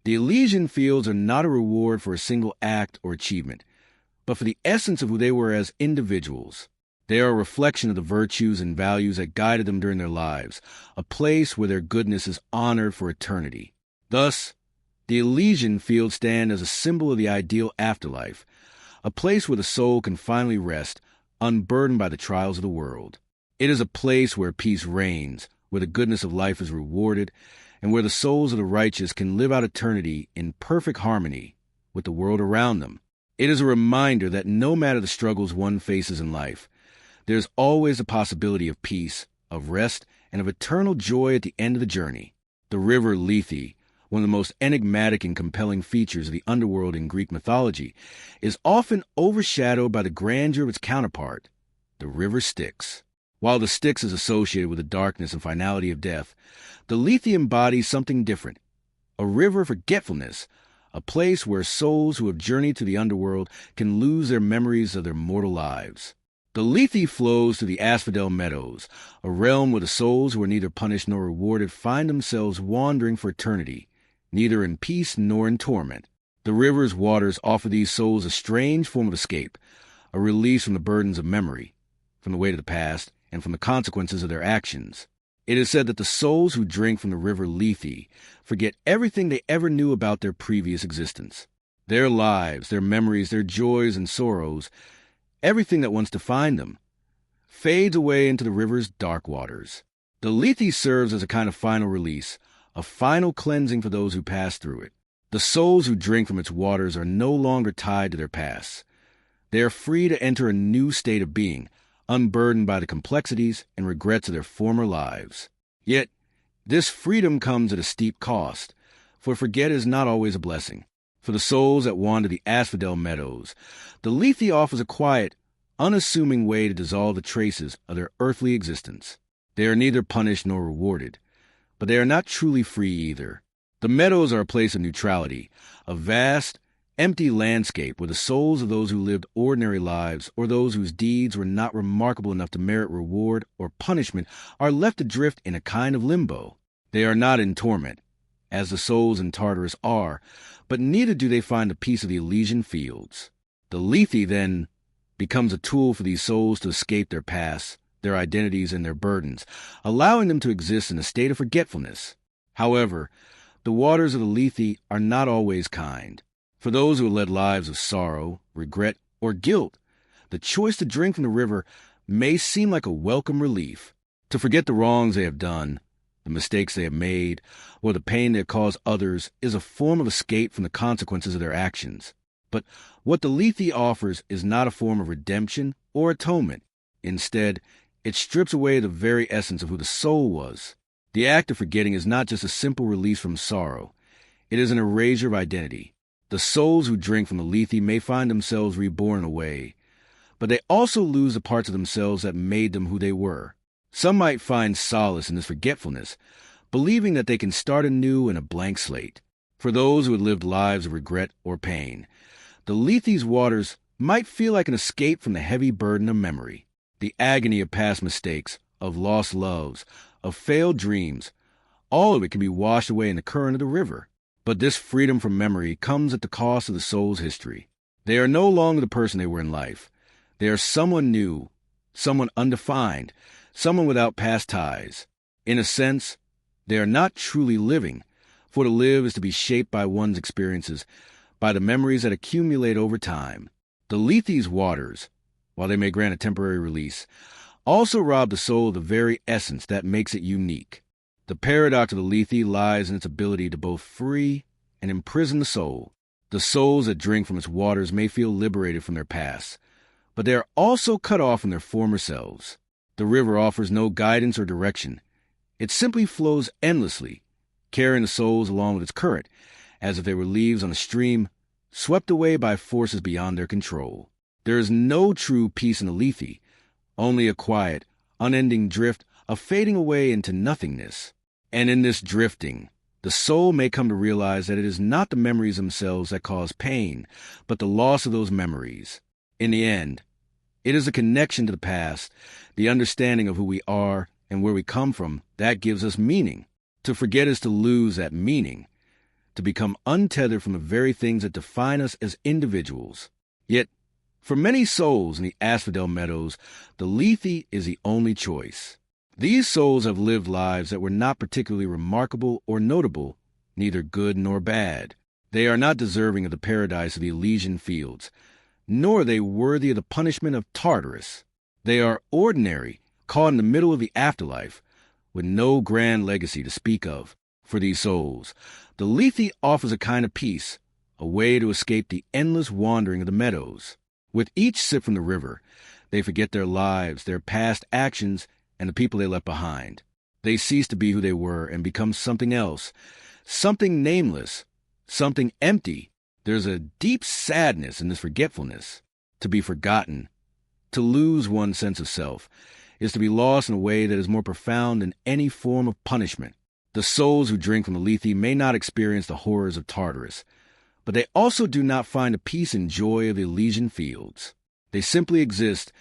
the Elysian fields are not a reward for a single act or achievement, but for the essence of who they were as individuals. They are a reflection of the virtues and values that guided them during their lives, a place where their goodness is honored for eternity. Thus, the Elysian fields stand as a symbol of the ideal afterlife, a place where the soul can finally rest, unburdened by the trials of the world. It is a place where peace reigns, where the goodness of life is rewarded, and where the souls of the righteous can live out eternity in perfect harmony with the world around them. It is a reminder that no matter the struggles one faces in life, there is always the possibility of peace, of rest, and of eternal joy at the end of the journey. The river Lethe, one of the most enigmatic and compelling features of the underworld in Greek mythology, is often overshadowed by the grandeur of its counterpart, the river Styx. While the Styx is associated with the darkness and finality of death, the Lethe embodies something different, a river of forgetfulness, a place where souls who have journeyed to the underworld can lose their memories of their mortal lives. The Lethe flows through the asphodel meadows, a realm where the souls who are neither punished nor rewarded find themselves wandering for eternity, neither in peace nor in torment. The river's waters offer these souls a strange form of escape, a release from the burdens of memory, from the weight of the past, and from the consequences of their actions. It is said that the souls who drink from the river Lethe forget everything they ever knew about their previous existence. Their lives, their memories, their joys and sorrows, everything that once defined them, fades away into the river's dark waters. The Lethe serves as a kind of final release, a final cleansing for those who pass through it. The souls who drink from its waters are no longer tied to their past. They are free to enter a new state of being, unburdened by the complexities and regrets of their former lives. Yet, this freedom comes at a steep cost, for forget is not always a blessing. For the souls that wander the asphodel meadows, the Lethe offers a quiet, unassuming way to dissolve the traces of their earthly existence. They are neither punished nor rewarded, but they are not truly free either. The meadows are a place of neutrality, a vast, empty landscape where the souls of those who lived ordinary lives or those whose deeds were not remarkable enough to merit reward or punishment are left adrift in a kind of limbo. They are not in torment, as the souls in Tartarus are, but neither do they find the peace of the Elysian fields. The Lethe, then, becomes a tool for these souls to escape their past, their identities, and their burdens, allowing them to exist in a state of forgetfulness. However, the waters of the Lethe are not always kind. For those who have led lives of sorrow, regret, or guilt, the choice to drink from the river may seem like a welcome relief. To forget the wrongs they have done, the mistakes they have made, or the pain they have caused others is a form of escape from the consequences of their actions. But what the Lethe offers is not a form of redemption or atonement. Instead, it strips away the very essence of who the soul was. The act of forgetting is not just a simple release from sorrow. It is an erasure of identity. The souls who drink from the Lethe may find themselves reborn in a way, but they also lose the parts of themselves that made them who they were. Some might find solace in this forgetfulness, believing that they can start anew in a blank slate. For those who had lived lives of regret or pain, the Lethe's waters might feel like an escape from the heavy burden of memory, the agony of past mistakes, of lost loves, of failed dreams. All of it can be washed away in the current of the river. But this freedom from memory comes at the cost of the soul's history. They are no longer the person they were in life. They are someone new, someone undefined, someone without past ties. In a sense, they are not truly living, for to live is to be shaped by one's experiences, by the memories that accumulate over time. The Lethe's waters, while they may grant a temporary release, also rob the soul of the very essence that makes it unique. The paradox of the Lethe lies in its ability to both free and imprison the soul. The souls that drink from its waters may feel liberated from their past, but they are also cut off from their former selves. The river offers no guidance or direction. It simply flows endlessly, carrying the souls along with its current, as if they were leaves on a stream, swept away by forces beyond their control. There is no true peace in the Lethe, only a quiet, unending drift of fading away into nothingness. And in this drifting, the soul may come to realize that it is not the memories themselves that cause pain, but the loss of those memories. In the end, it is a connection to the past, the understanding of who we are and where we come from, that gives us meaning. To forget is to lose that meaning, to become untethered from the very things that define us as individuals. Yet, for many souls in the Asphodel Meadows, the Lethe is the only choice. These souls have lived lives that were not particularly remarkable or notable, neither good nor bad. They are not deserving of the paradise of the Elysian fields, nor are they worthy of the punishment of Tartarus. They are ordinary, caught in the middle of the afterlife, with no grand legacy to speak of. For these souls, the Lethe offers a kind of peace, a way to escape the endless wandering of the meadows. With each sip from the river, they forget their lives, their past actions, and the people they left behind. They cease to be who they were and become something else, something nameless, something empty. There's a deep sadness in this forgetfulness. To be forgotten, to lose one's sense of self, is to be lost in a way that is more profound than any form of punishment. The souls who drink from the Lethe may not experience the horrors of Tartarus, but they also do not find the peace and joy of the Elysian fields. They simply exist,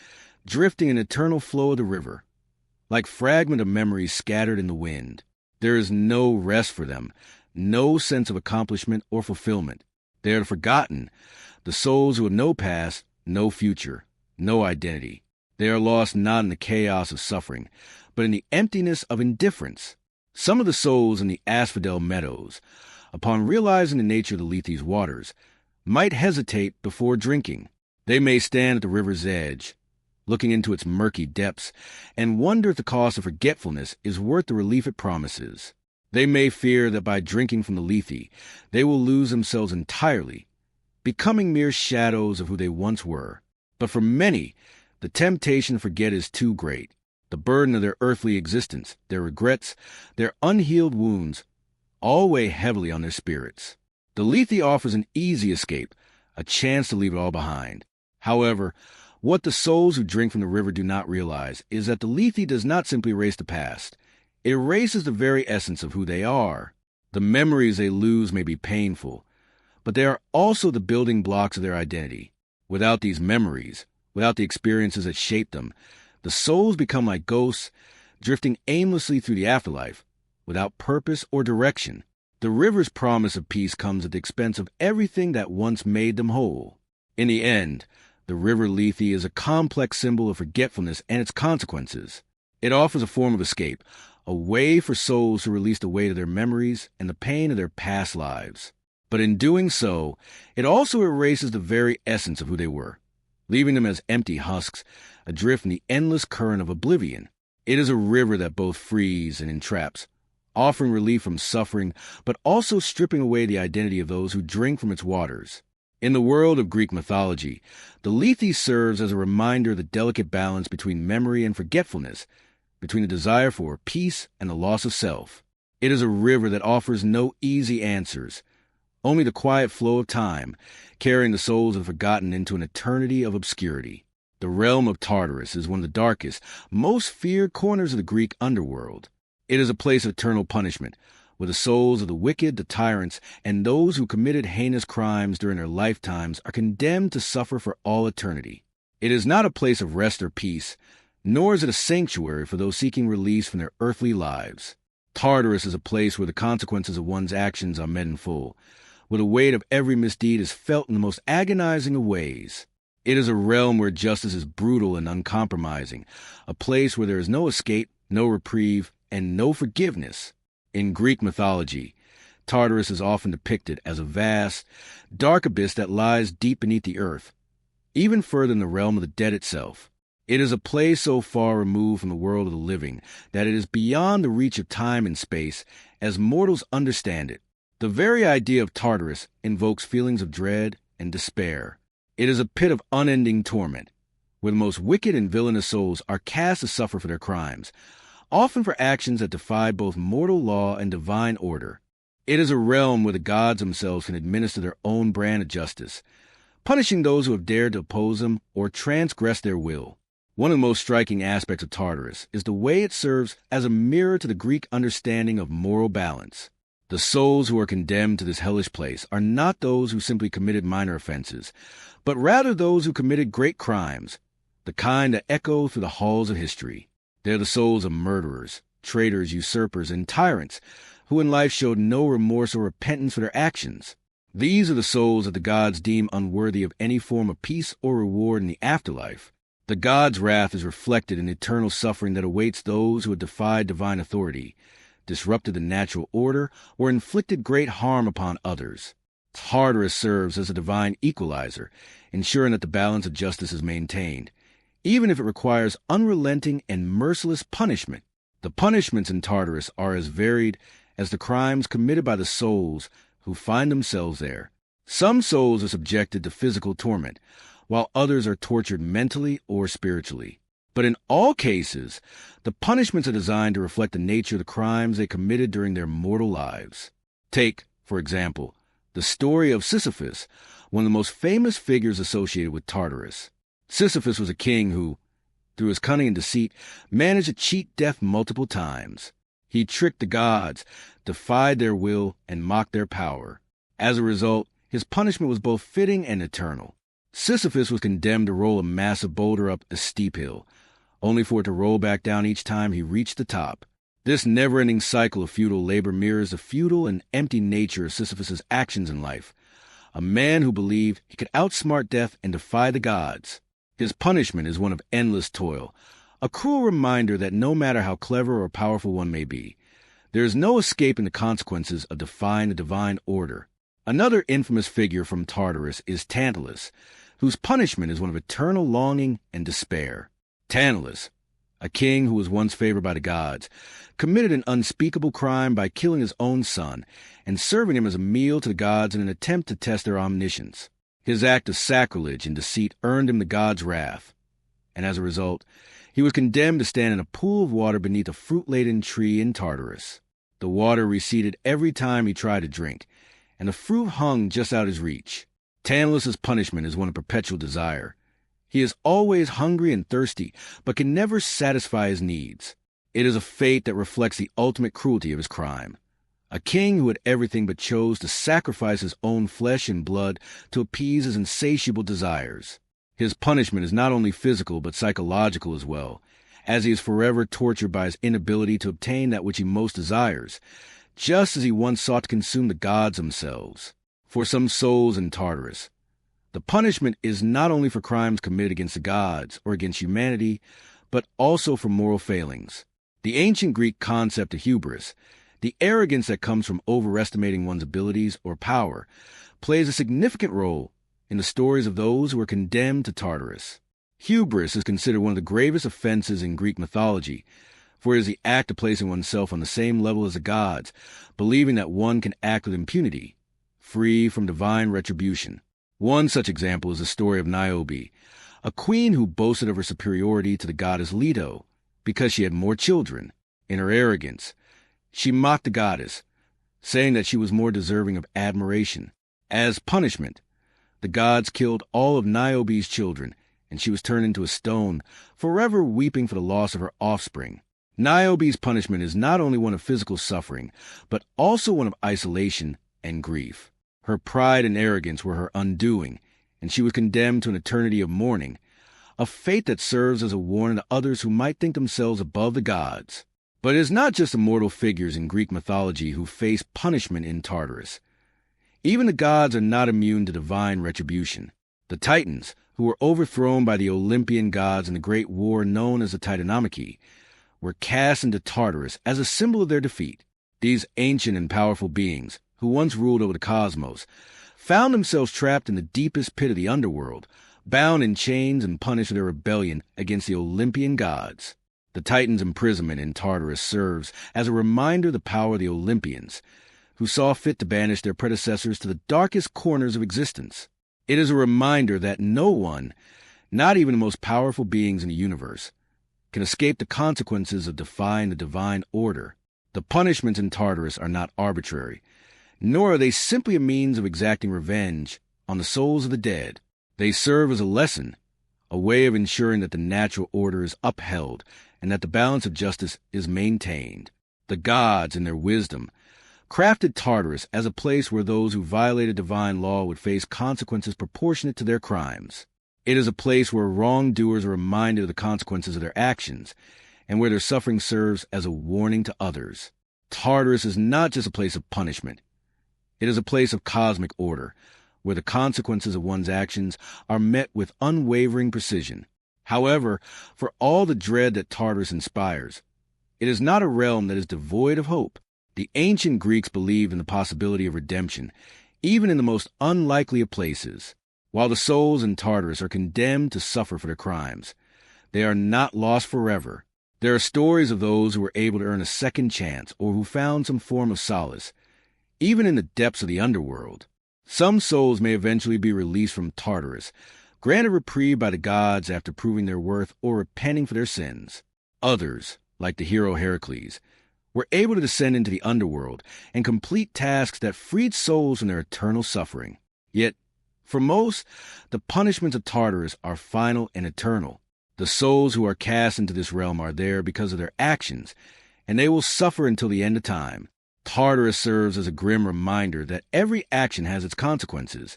drifting in an eternal flow of the river, like fragments of memories scattered in the wind. There is no rest for them, no sense of accomplishment or fulfillment. They are forgotten, the souls who have no past, no future, no identity. They are lost not in the chaos of suffering, but in the emptiness of indifference. Some of the souls in the Asphodel Meadows, upon realizing the nature of the Lethe's waters, might hesitate before drinking. They may stand at the river's edge, looking into its murky depths, and wonder if the cost of forgetfulness is worth the relief it promises. They may fear that by drinking from the Lethe, they will lose themselves entirely, becoming mere shadows of who they once were. But for many, the temptation to forget is too great. The burden of their earthly existence, their regrets, their unhealed wounds, all weigh heavily on their spirits. The Lethe offers an easy escape, a chance to leave it all behind. However, What the souls who drink from the river do not realize is that the Lethe does not simply erase the past. It erases the very essence of who they are. The memories they lose may be painful, but they are also the building blocks of their identity. Without these memories, without the experiences that shape them, the souls become like ghosts, drifting aimlessly through the afterlife, without purpose or direction. The river's promise of peace comes at the expense of everything that once made them whole. In the end, the river Lethe is a complex symbol of forgetfulness and its consequences. It offers a form of escape, a way for souls to release the weight of their memories and the pain of their past lives. But in doing so, it also erases the very essence of who they were, leaving them as empty husks, adrift in the endless current of oblivion. It is a river that both frees and entraps, offering relief from suffering, but also stripping away the identity of those who drink from its waters. In the world of Greek mythology, the Lethe serves as a reminder of the delicate balance between memory and forgetfulness, between the desire for peace and the loss of self. It is a river that offers no easy answers, only the quiet flow of time, carrying the souls of the forgotten into an eternity of obscurity. The realm of Tartarus is one of the darkest, most feared corners of the Greek underworld. It is a place of eternal punishment, where the souls of the wicked, the tyrants, and those who committed heinous crimes during their lifetimes are condemned to suffer for all eternity. It is not a place of rest or peace, nor is it a sanctuary for those seeking release from their earthly lives. Tartarus is a place where the consequences of one's actions are met in full, where the weight of every misdeed is felt in the most agonizing of ways. It is a realm where justice is brutal and uncompromising, a place where there is no escape, no reprieve, and no forgiveness. In Greek mythology, Tartarus is often depicted as a vast, dark abyss that lies deep beneath the earth, even further in the realm of the dead itself. It is a place so far removed from the world of the living that it is beyond the reach of time and space as mortals understand it. The very idea of Tartarus invokes feelings of dread and despair. It is a pit of unending torment, where the most wicked and villainous souls are cast to suffer for their crimes, often for actions that defy both mortal law and divine order. It is a realm where the gods themselves can administer their own brand of justice, punishing those who have dared to oppose them or transgress their will. One of the most striking aspects of Tartarus is the way it serves as a mirror to the Greek understanding of moral balance. The souls who are condemned to this hellish place are not those who simply committed minor offenses, but rather those who committed great crimes, the kind that echo through the halls of history. They are the souls of murderers, traitors, usurpers, and tyrants, who in life showed no remorse or repentance for their actions. These are the souls that the gods deem unworthy of any form of peace or reward in the afterlife. The gods' wrath is reflected in the eternal suffering that awaits those who have defied divine authority, disrupted the natural order, or inflicted great harm upon others. Tartarus serves as a divine equalizer, ensuring that the balance of justice is maintained, even if it requires unrelenting and merciless punishment. The punishments in Tartarus are as varied as the crimes committed by the souls who find themselves there. Some souls are subjected to physical torment, while others are tortured mentally or spiritually. But in all cases, the punishments are designed to reflect the nature of the crimes they committed during their mortal lives. Take, for example, the story of Sisyphus, one of the most famous figures associated with Tartarus. Sisyphus was a king who, through his cunning and deceit, managed to cheat death multiple times. He tricked the gods, defied their will, and mocked their power. As a result, his punishment was both fitting and eternal. Sisyphus was condemned to roll a massive boulder up a steep hill, only for it to roll back down each time he reached the top. This never-ending cycle of futile labor mirrors the futile and empty nature of Sisyphus's actions in life. A man who believed he could outsmart death and defy the gods. His punishment is one of endless toil, a cruel reminder that no matter how clever or powerful one may be, there is no escaping the consequences of defying the divine order. Another infamous figure from Tartarus is Tantalus, whose punishment is one of eternal longing and despair. Tantalus, a king who was once favored by the gods, committed an unspeakable crime by killing his own son and serving him as a meal to the gods in an attempt to test their omniscience. His act of sacrilege and deceit earned him the gods' wrath, and as a result, he was condemned to stand in a pool of water beneath a fruit-laden tree in Tartarus. The water receded every time he tried to drink, and the fruit hung just out his reach. Tantalus's punishment is one of perpetual desire, He is always hungry and thirsty, but can never satisfy his needs. It is a fate that reflects the ultimate cruelty of his crime. A king who had everything but chose to sacrifice his own flesh and blood to appease his insatiable desires. His punishment is not only physical but psychological as well, as he is forever tortured by his inability to obtain that which he most desires, just as he once sought to consume the gods themselves. For some souls in Tartarus, the punishment is not only for crimes committed against the gods or against humanity, but also for moral failings. The ancient Greek concept of hubris, the arrogance that comes from overestimating one's abilities or power, plays a significant role in the stories of those who are condemned to Tartarus. Hubris is considered one of the gravest offenses in Greek mythology, for it is the act of placing oneself on the same level as the gods, believing that one can act with impunity, free from divine retribution. One such example is the story of Niobe, a queen who boasted of her superiority to the goddess Leto because she had more children. In her arrogance, she mocked the goddess, saying that she was more deserving of admiration. As punishment, the gods killed all of Niobe's children, and she was turned into a stone, forever weeping for the loss of her offspring. Niobe's punishment is not only one of physical suffering, but also one of isolation and grief. Her pride and arrogance were her undoing, and she was condemned to an eternity of mourning, a fate that serves as a warning to others who might think themselves above the gods. But it is not just immortal figures in Greek mythology who face punishment in Tartarus. Even the gods are not immune to divine retribution. The Titans, who were overthrown by the Olympian gods in the great war known as the Titanomachy, were cast into Tartarus as a symbol of their defeat. These ancient and powerful beings, who once ruled over the cosmos, found themselves trapped in the deepest pit of the underworld, bound in chains and punished for their rebellion against the Olympian gods. The Titans' imprisonment in Tartarus serves as a reminder of the power of the Olympians, who saw fit to banish their predecessors to the darkest corners of existence. It is a reminder that no one, not even the most powerful beings in the universe, can escape the consequences of defying the divine order. The punishments in Tartarus are not arbitrary, nor are they simply a means of exacting revenge on the souls of the dead. They serve as a lesson, a way of ensuring that the natural order is upheld and that the balance of justice is maintained. The gods, in their wisdom, crafted Tartarus as a place where those who violated divine law would face consequences proportionate to their crimes. It is a place where wrongdoers are reminded of the consequences of their actions, and where their suffering serves as a warning to others. Tartarus is not just a place of punishment. It is a place of cosmic order, where the consequences of one's actions are met with unwavering precision. However, for all the dread that Tartarus inspires, it is not a realm that is devoid of hope. The ancient Greeks believed in the possibility of redemption, even in the most unlikely of places. While the souls in Tartarus are condemned to suffer for their crimes, they are not lost forever. There are stories of those who were able to earn a second chance or who found some form of solace, even in the depths of the underworld. Some souls may eventually be released from Tartarus, granted reprieve by the gods after proving their worth or repenting for their sins. Others, like the hero Heracles, were able to descend into the underworld and complete tasks that freed souls from their eternal suffering. Yet, for most, the punishments of Tartarus are final and eternal. The souls who are cast into this realm are there because of their actions, and they will suffer until the end of time. Tartarus serves as a grim reminder that every action has its consequences,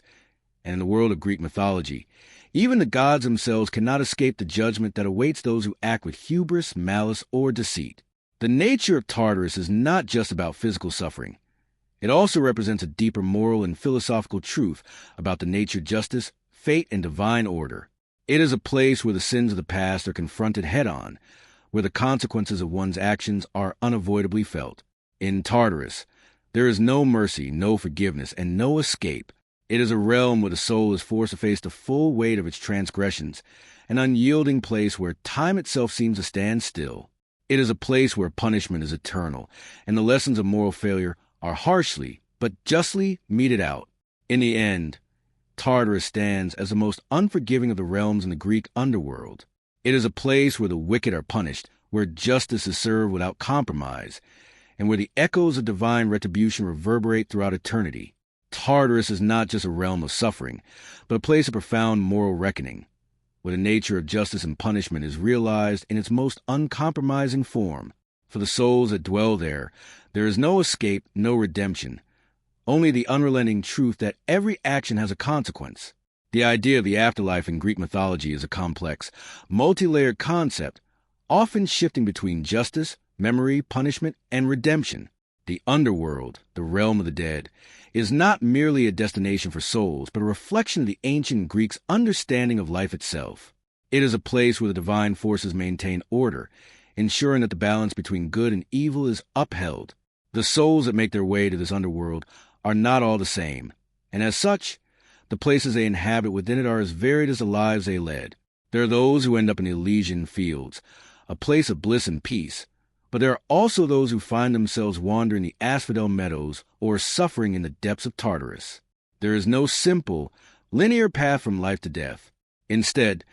and in the world of Greek mythology, even the gods themselves cannot escape the judgment that awaits those who act with hubris, malice, or deceit. The nature of Tartarus is not just about physical suffering. It also represents a deeper moral and philosophical truth about the nature of justice, fate, and divine order. It is a place where the sins of the past are confronted head-on, where the consequences of one's actions are unavoidably felt. In Tartarus, there is no mercy, no forgiveness, and no escape. It is a realm where the soul is forced to face the full weight of its transgressions, an unyielding place where time itself seems to stand still. It is a place where punishment is eternal, and the lessons of moral failure are harshly, but justly meted out. In the end, Tartarus stands as the most unforgiving of the realms in the Greek underworld. It is a place where the wicked are punished, where justice is served without compromise, and where the echoes of divine retribution reverberate throughout eternity. Tartarus is not just a realm of suffering, but a place of profound moral reckoning. where the nature of justice and punishment is realized in its most uncompromising form. For the souls that dwell there is no escape, no redemption, only the unrelenting truth that every action has a consequence. The idea of the afterlife in Greek mythology is a complex, multi-layered concept, often shifting between justice, memory, punishment, and redemption. The underworld, the realm of the dead, is not merely a destination for souls, but a reflection of the ancient Greeks' understanding of life itself. It is a place where the divine forces maintain order, ensuring that the balance between good and evil is upheld. The souls that make their way to this underworld are not all the same, and as such, the places they inhabit within it are as varied as the lives they led. There are those who end up in the Elysian fields, a place of bliss and peace, but there are also those who find themselves wandering the asphodel meadows or suffering in the depths of Tartarus. There is no simple, linear path from life to death. Instead,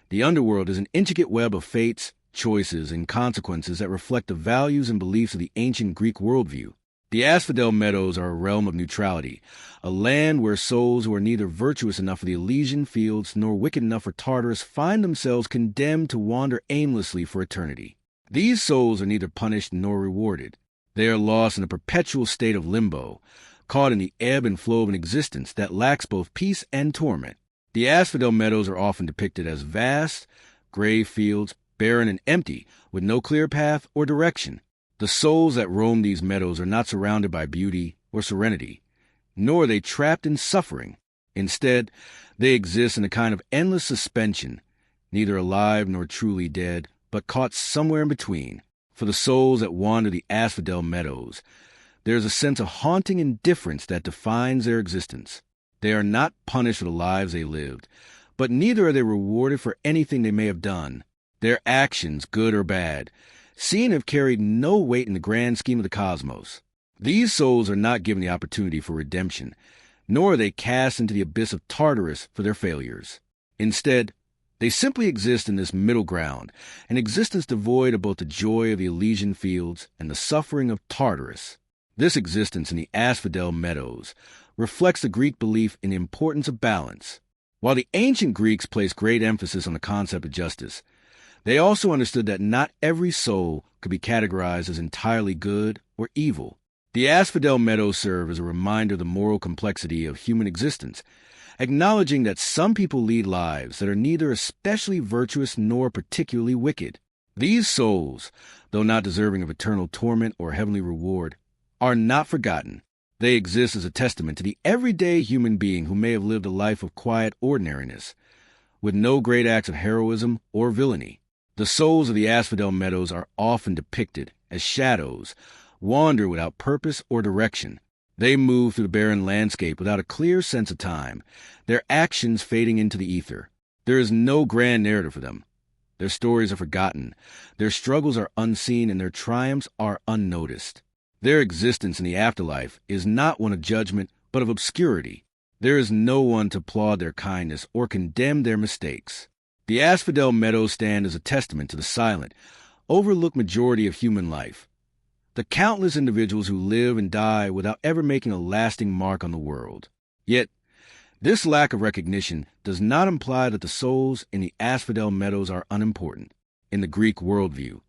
the underworld is an intricate web of fates, choices, and consequences that reflect the values and beliefs of the ancient Greek worldview. The asphodel meadows are a realm of neutrality, a land where souls who are neither virtuous enough for the Elysian fields nor wicked enough for Tartarus find themselves condemned to wander aimlessly for eternity. These souls are neither punished nor rewarded. They are lost in a perpetual state of limbo, caught in the ebb and flow of an existence that lacks both peace and torment. The asphodel meadows are often depicted as vast, gray fields, barren and empty, with no clear path or direction. The souls that roam these meadows are not surrounded by beauty or serenity, nor are they trapped in suffering. Instead, they exist in a kind of endless suspension, neither alive nor truly dead, but caught somewhere in between. For the souls that wander the asphodel meadows, there is a sense of haunting indifference that defines their existence. They are not punished for the lives they lived, but neither are they rewarded for anything they may have done. Their actions, good or bad, seem to have carried no weight in the grand scheme of the cosmos. These souls are not given the opportunity for redemption, nor are they cast into the abyss of Tartarus for their failures. Instead, they simply exist in this middle ground, an existence devoid of both the joy of the Elysian fields and the suffering of Tartarus. This existence in the asphodel meadows reflects the Greek belief in the importance of balance. While the ancient Greeks placed great emphasis on the concept of justice, they also understood that not every soul could be categorized as entirely good or evil. The asphodel meadows serve as a reminder of the moral complexity of human existence, acknowledging that some people lead lives that are neither especially virtuous nor particularly wicked. These souls, though not deserving of eternal torment or heavenly reward, are not forgotten. They exist as a testament to the everyday human being who may have lived a life of quiet ordinariness, with no great acts of heroism or villainy. The souls of the asphodel meadows are often depicted as shadows, wander without purpose or direction. They move through the barren landscape without a clear sense of time, their actions fading into the ether. There is no grand narrative for them. Their stories are forgotten, their struggles are unseen, and their triumphs are unnoticed. Their existence in the afterlife is not one of judgment, but of obscurity. There is no one to applaud their kindness or condemn their mistakes. The asphodel meadows stand as a testament to the silent, overlooked majority of human life, the countless individuals who live and die without ever making a lasting mark on the world. Yet, this lack of recognition does not imply that the souls in the asphodel meadows are unimportant. In the Greek worldview,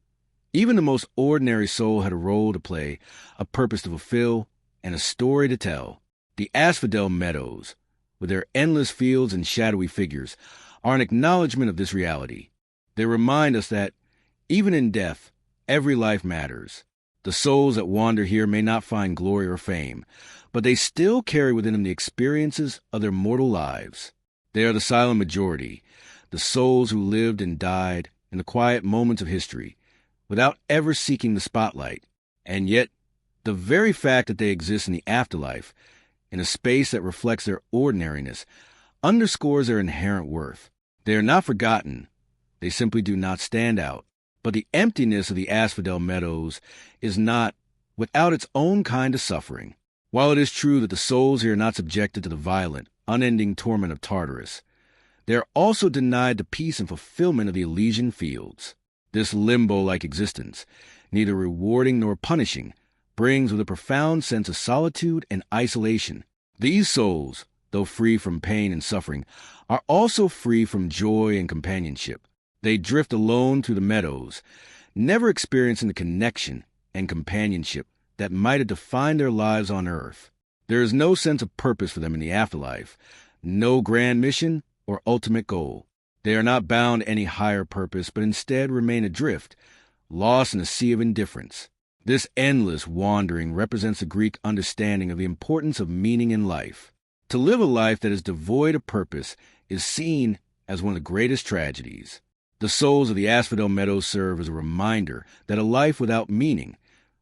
even the most ordinary soul had a role to play, a purpose to fulfill, and a story to tell. The asphodel meadows, with their endless fields and shadowy figures, are an acknowledgement of this reality. They remind us that, even in death, every life matters. The souls that wander here may not find glory or fame, but they still carry within them the experiences of their mortal lives. They are the silent majority, the souls who lived and died in the quiet moments of history, without ever seeking the spotlight. And yet, the very fact that they exist in the afterlife, in a space that reflects their ordinariness, underscores their inherent worth. They are not forgotten. They simply do not stand out. But the emptiness of the asphodel meadows is not without its own kind of suffering. While it is true that the souls here are not subjected to the violent, unending torment of Tartarus, they are also denied the peace and fulfillment of the Elysian fields. This limbo-like existence, neither rewarding nor punishing, brings with a profound sense of solitude and isolation. These souls, though free from pain and suffering, are also free from joy and companionship. They drift alone through the meadows, never experiencing the connection and companionship that might have defined their lives on earth. There is no sense of purpose for them in the afterlife, no grand mission or ultimate goal. They are not bound to any higher purpose, but instead remain adrift, lost in a sea of indifference. This endless wandering represents the Greek understanding of the importance of meaning in life. To live a life that is devoid of purpose is seen as one of the greatest tragedies. The souls of the asphodel meadows serve as a reminder that a life without meaning,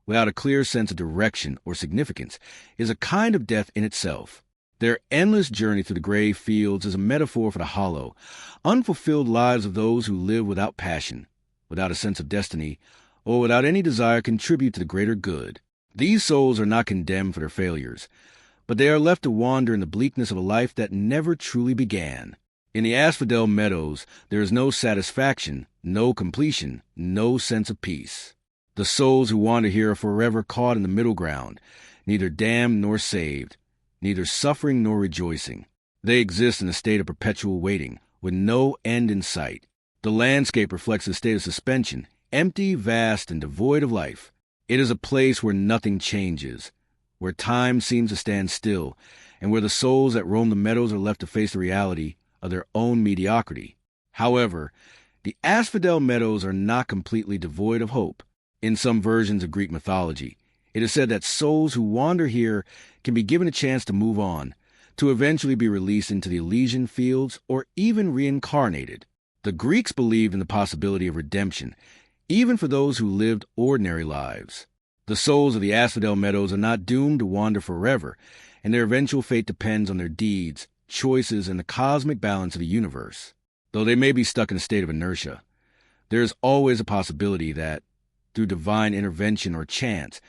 without a clear sense of direction or significance, is a kind of death in itself. Their endless journey through the gray fields is a metaphor for the hollow, unfulfilled lives of those who live without passion, without a sense of destiny, or without any desire to contribute to the greater good. These souls are not condemned for their failures, but they are left to wander in the bleakness of a life that never truly began. In the asphodel meadows, there is no satisfaction, no completion, no sense of peace. The souls who wander here are forever caught in the middle ground, neither damned nor saved, neither suffering nor rejoicing. They exist in a state of perpetual waiting, with no end in sight. The landscape reflects a state of suspension, empty, vast, and devoid of life. It is a place where nothing changes, where time seems to stand still, and where the souls that roam the meadows are left to face the reality of their own mediocrity. However, the asphodel meadows are not completely devoid of hope. In some versions of Greek mythology, it is said that souls who wander here can be given a chance to move on, to eventually be released into the Elysian fields or even reincarnated. The Greeks believed in the possibility of redemption, even for those who lived ordinary lives. The souls of the asphodel meadows are not doomed to wander forever, and their eventual fate depends on their deeds, choices, and the cosmic balance of the universe. Though they may be stuck in a state of inertia, there is always a possibility that, through divine intervention or chance,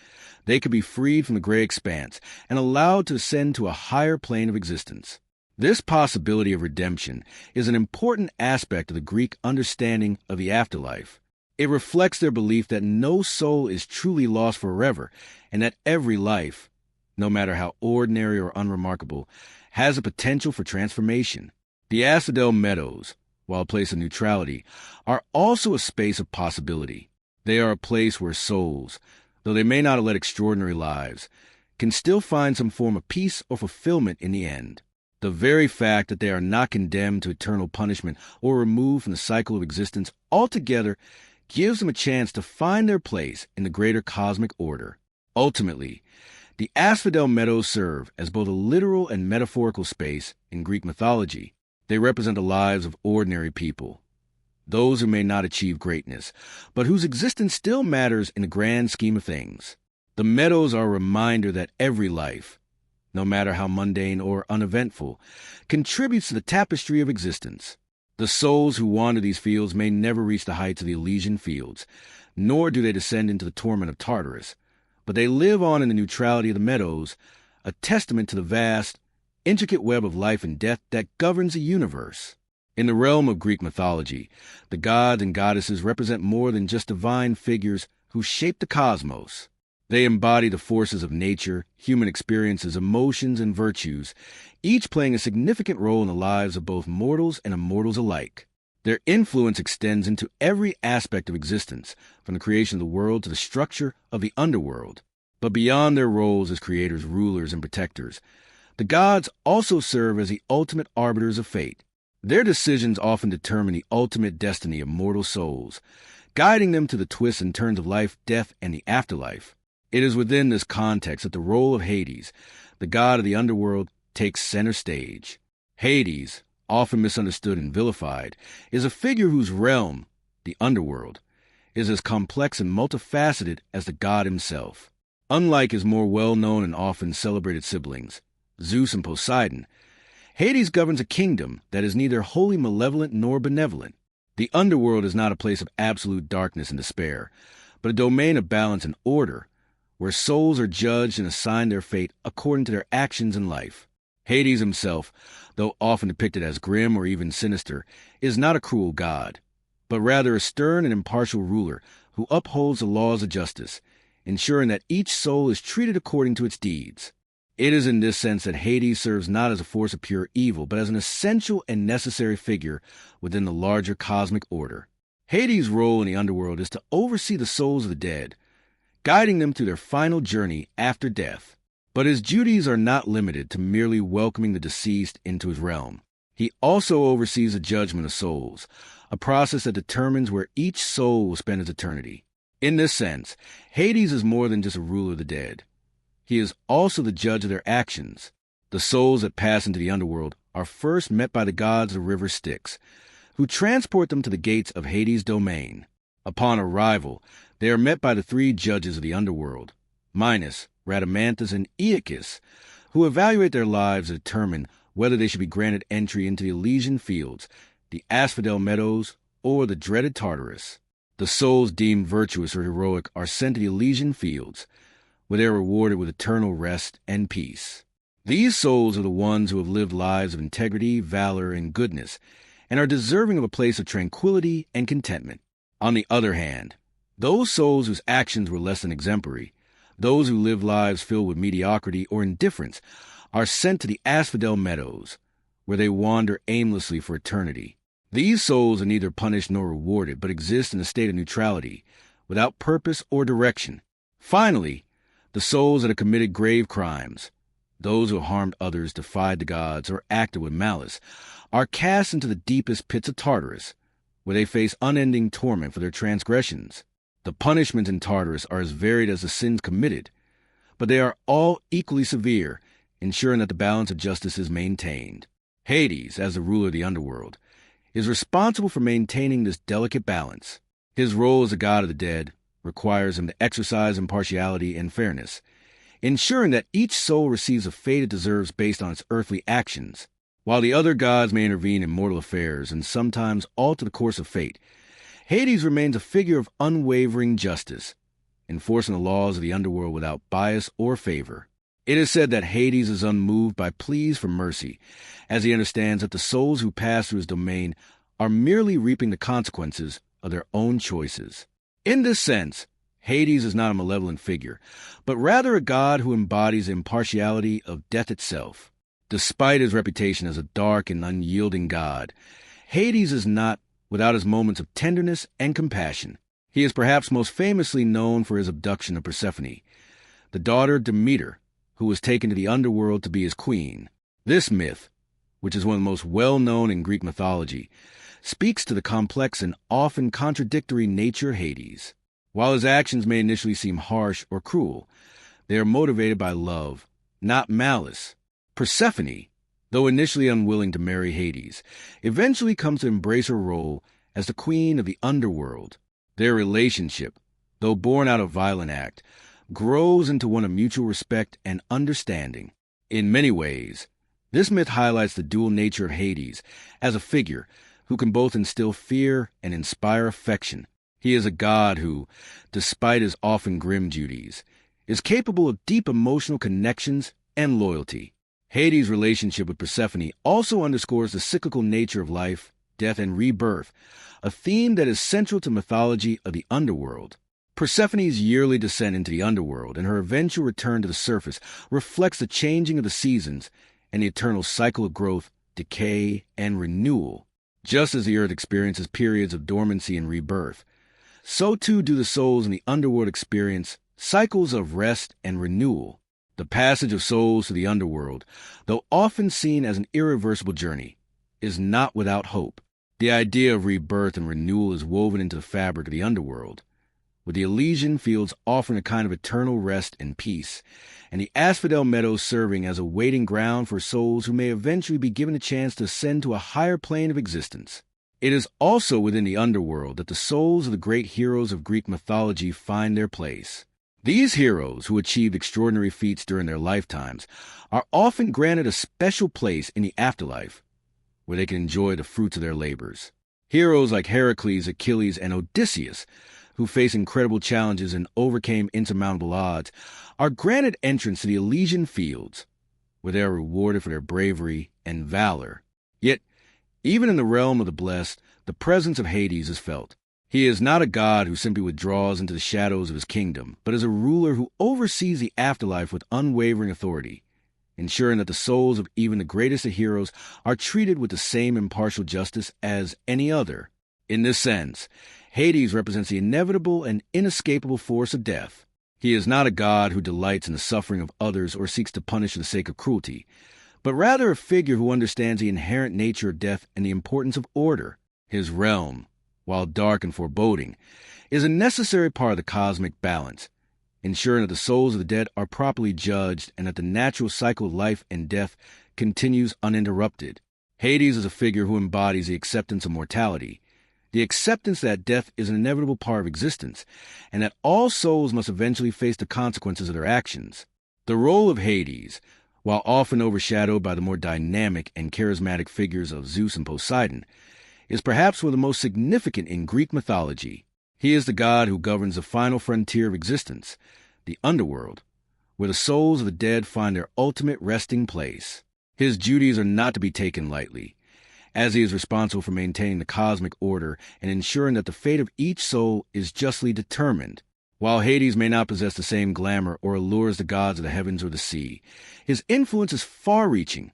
they could be freed from the gray expanse and allowed to ascend to a higher plane of existence. This possibility of redemption is an important aspect of the Greek understanding of the afterlife. It reflects their belief that no soul is truly lost forever, and that every life, no matter how ordinary or unremarkable, has a potential for transformation. The asphodel meadows, while a place of neutrality, are also a space of possibility. They are a place where souls, though they may not have led extraordinary lives, can still find some form of peace or fulfillment in the end. The very fact that they are not condemned to eternal punishment or removed from the cycle of existence altogether gives them a chance to find their place in the greater cosmic order. Ultimately, the asphodel meadows serve as both a literal and metaphorical space in Greek mythology. They represent the lives of ordinary people, those who may not achieve greatness, but whose existence still matters in the grand scheme of things. The meadows are a reminder that every life, no matter how mundane or uneventful, contributes to the tapestry of existence. The souls who wander these fields may never reach the heights of the Elysian fields, nor do they descend into the torment of Tartarus, but they live on in the neutrality of the meadows, a testament to the vast, intricate web of life and death that governs the universe. In the realm of Greek mythology, the gods and goddesses represent more than just divine figures who shape the cosmos. They embody the forces of nature, human experiences, emotions, and virtues, each playing a significant role in the lives of both mortals and immortals alike. Their influence extends into every aspect of existence, from the creation of the world to the structure of the underworld. But beyond their roles as creators, rulers, and protectors, the gods also serve as the ultimate arbiters of fate. Their decisions often determine the ultimate destiny of mortal souls, guiding them to the twists and turns of life, death, and the afterlife. It is within this context that the role of Hades, the god of the underworld, takes center stage. Hades, often misunderstood and vilified, is a figure whose realm, the underworld, is as complex and multifaceted as the god himself. Unlike his more well-known and often celebrated siblings, Zeus and Poseidon, Hades governs a kingdom that is neither wholly malevolent nor benevolent. The underworld is not a place of absolute darkness and despair, but a domain of balance and order, where souls are judged and assigned their fate according to their actions in life. Hades himself, though often depicted as grim or even sinister, is not a cruel god, but rather a stern and impartial ruler who upholds the laws of justice, ensuring that each soul is treated according to its deeds. It is in this sense that Hades serves not as a force of pure evil, but as an essential and necessary figure within the larger cosmic order. Hades' role in the underworld is to oversee the souls of the dead, guiding them through their final journey after death. But his duties are not limited to merely welcoming the deceased into his realm. He also oversees the judgment of souls, a process that determines where each soul will spend its eternity. In this sense, Hades is more than just a ruler of the dead. He is also the judge of their actions. The souls that pass into the underworld are first met by the gods of the river Styx, who transport them to the gates of Hades' domain. Upon arrival, they are met by the three judges of the underworld, Minos, Rhadamanthus, and Aeacus, who evaluate their lives and determine whether they should be granted entry into the Elysian fields, the asphodel meadows, or the dreaded Tartarus. The souls deemed virtuous or heroic are sent to the Elysian fields, where they are rewarded with eternal rest and peace. These souls are the ones who have lived lives of integrity, valor, and goodness, and are deserving of a place of tranquility and contentment. On the other hand, those souls whose actions were less than exemplary, those who live lives filled with mediocrity or indifference, are sent to the asphodel meadows, where they wander aimlessly for eternity. These souls are neither punished nor rewarded, but exist in a state of neutrality, without purpose or direction. Finally, the souls that have committed grave crimes, those who have harmed others, defied the gods, or acted with malice, are cast into the deepest pits of Tartarus, where they face unending torment for their transgressions. The punishments in Tartarus are as varied as the sins committed, but they are all equally severe, ensuring that the balance of justice is maintained. Hades, as the ruler of the underworld, is responsible for maintaining this delicate balance. His role as the god of the dead requires him to exercise impartiality and fairness, ensuring that each soul receives the fate it deserves based on its earthly actions. While the other gods may intervene in mortal affairs and sometimes alter the course of fate, Hades remains a figure of unwavering justice, enforcing the laws of the underworld without bias or favor. It is said that Hades is unmoved by pleas for mercy, as he understands that the souls who pass through his domain are merely reaping the consequences of their own choices. In this sense, Hades is not a malevolent figure, but rather a god who embodies the impartiality of death itself. Despite his reputation as a dark and unyielding god, Hades is not without his moments of tenderness and compassion. He is perhaps most famously known for his abduction of Persephone, the daughter of Demeter, who was taken to the underworld to be his queen. This myth, which is one of the most well-known in Greek mythology, speaks to the complex and often contradictory nature of Hades. While his actions may initially seem harsh or cruel, they are motivated by love, not malice. Persephone, though initially unwilling to marry Hades, eventually comes to embrace her role as the queen of the underworld. Their relationship, though born out of a violent act, grows into one of mutual respect and understanding. In many ways, this myth highlights the dual nature of Hades as a figure who can both instill fear and inspire affection. He is a god who, despite his often grim duties, is capable of deep emotional connections and loyalty. Hades' relationship with Persephone also underscores the cyclical nature of life, death, and rebirth, a theme that is central to mythology of the underworld. Persephone's yearly descent into the underworld and her eventual return to the surface reflects the changing of the seasons and the eternal cycle of growth, decay, and renewal. Just as the earth experiences periods of dormancy and rebirth, so too do the souls in the underworld experience cycles of rest and renewal. The passage of souls to the underworld, though often seen as an irreversible journey, is not without hope. The idea of rebirth and renewal is woven into the fabric of the underworld, with the Elysian fields offering a kind of eternal rest and peace, and the asphodel meadows serving as a waiting ground for souls who may eventually be given a chance to ascend to a higher plane of existence. It is also within the underworld that the souls of the great heroes of Greek mythology find their place. These heroes, who achieved extraordinary feats during their lifetimes, are often granted a special place in the afterlife, where they can enjoy the fruits of their labors. Heroes like Heracles, Achilles, and Odysseus, who faced incredible challenges and overcame insurmountable odds, are granted entrance to the Elysian fields, where they are rewarded for their bravery and valor. Yet, even in the realm of the blessed, the presence of Hades is felt. He is not a god who simply withdraws into the shadows of his kingdom, but is a ruler who oversees the afterlife with unwavering authority. ensuring that the souls of even the greatest of heroes are treated with the same impartial justice as any other. In this sense, Hades represents the inevitable and inescapable force of death. He is not a god who delights in the suffering of others or seeks to punish for the sake of cruelty, but rather a figure who understands the inherent nature of death and the importance of order. His realm, while dark and foreboding, is a necessary part of the cosmic balance, ensuring that the souls of the dead are properly judged and that the natural cycle of life and death continues uninterrupted. Hades is a figure who embodies the acceptance of mortality, the acceptance that death is an inevitable part of existence, and that all souls must eventually face the consequences of their actions. The role of Hades, while often overshadowed by the more dynamic and charismatic figures of Zeus and Poseidon, is perhaps one of the most significant in Greek mythology. He is the god who governs the final frontier of existence, the Underworld, where the souls of the dead find their ultimate resting place. His duties are not to be taken lightly, as he is responsible for maintaining the cosmic order and ensuring that the fate of each soul is justly determined. While Hades may not possess the same glamour or allure as the gods of the heavens or the sea, his influence is far-reaching,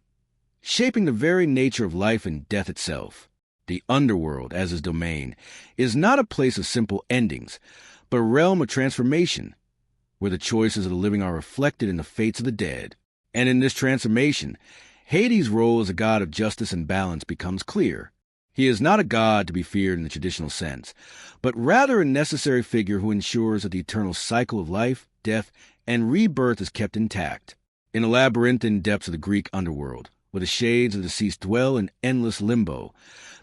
shaping the very nature of life and death itself. The Underworld, as his domain, is not a place of simple endings, but a realm of transformation, where the choices of the living are reflected in the fates of the dead. And in this transformation, Hades' role as a god of justice and balance becomes clear. He is not a god to be feared in the traditional sense, but rather a necessary figure who ensures that the eternal cycle of life, death, and rebirth is kept intact. In the labyrinthine depths of the Greek underworld, where the shades of the deceased dwell in endless limbo,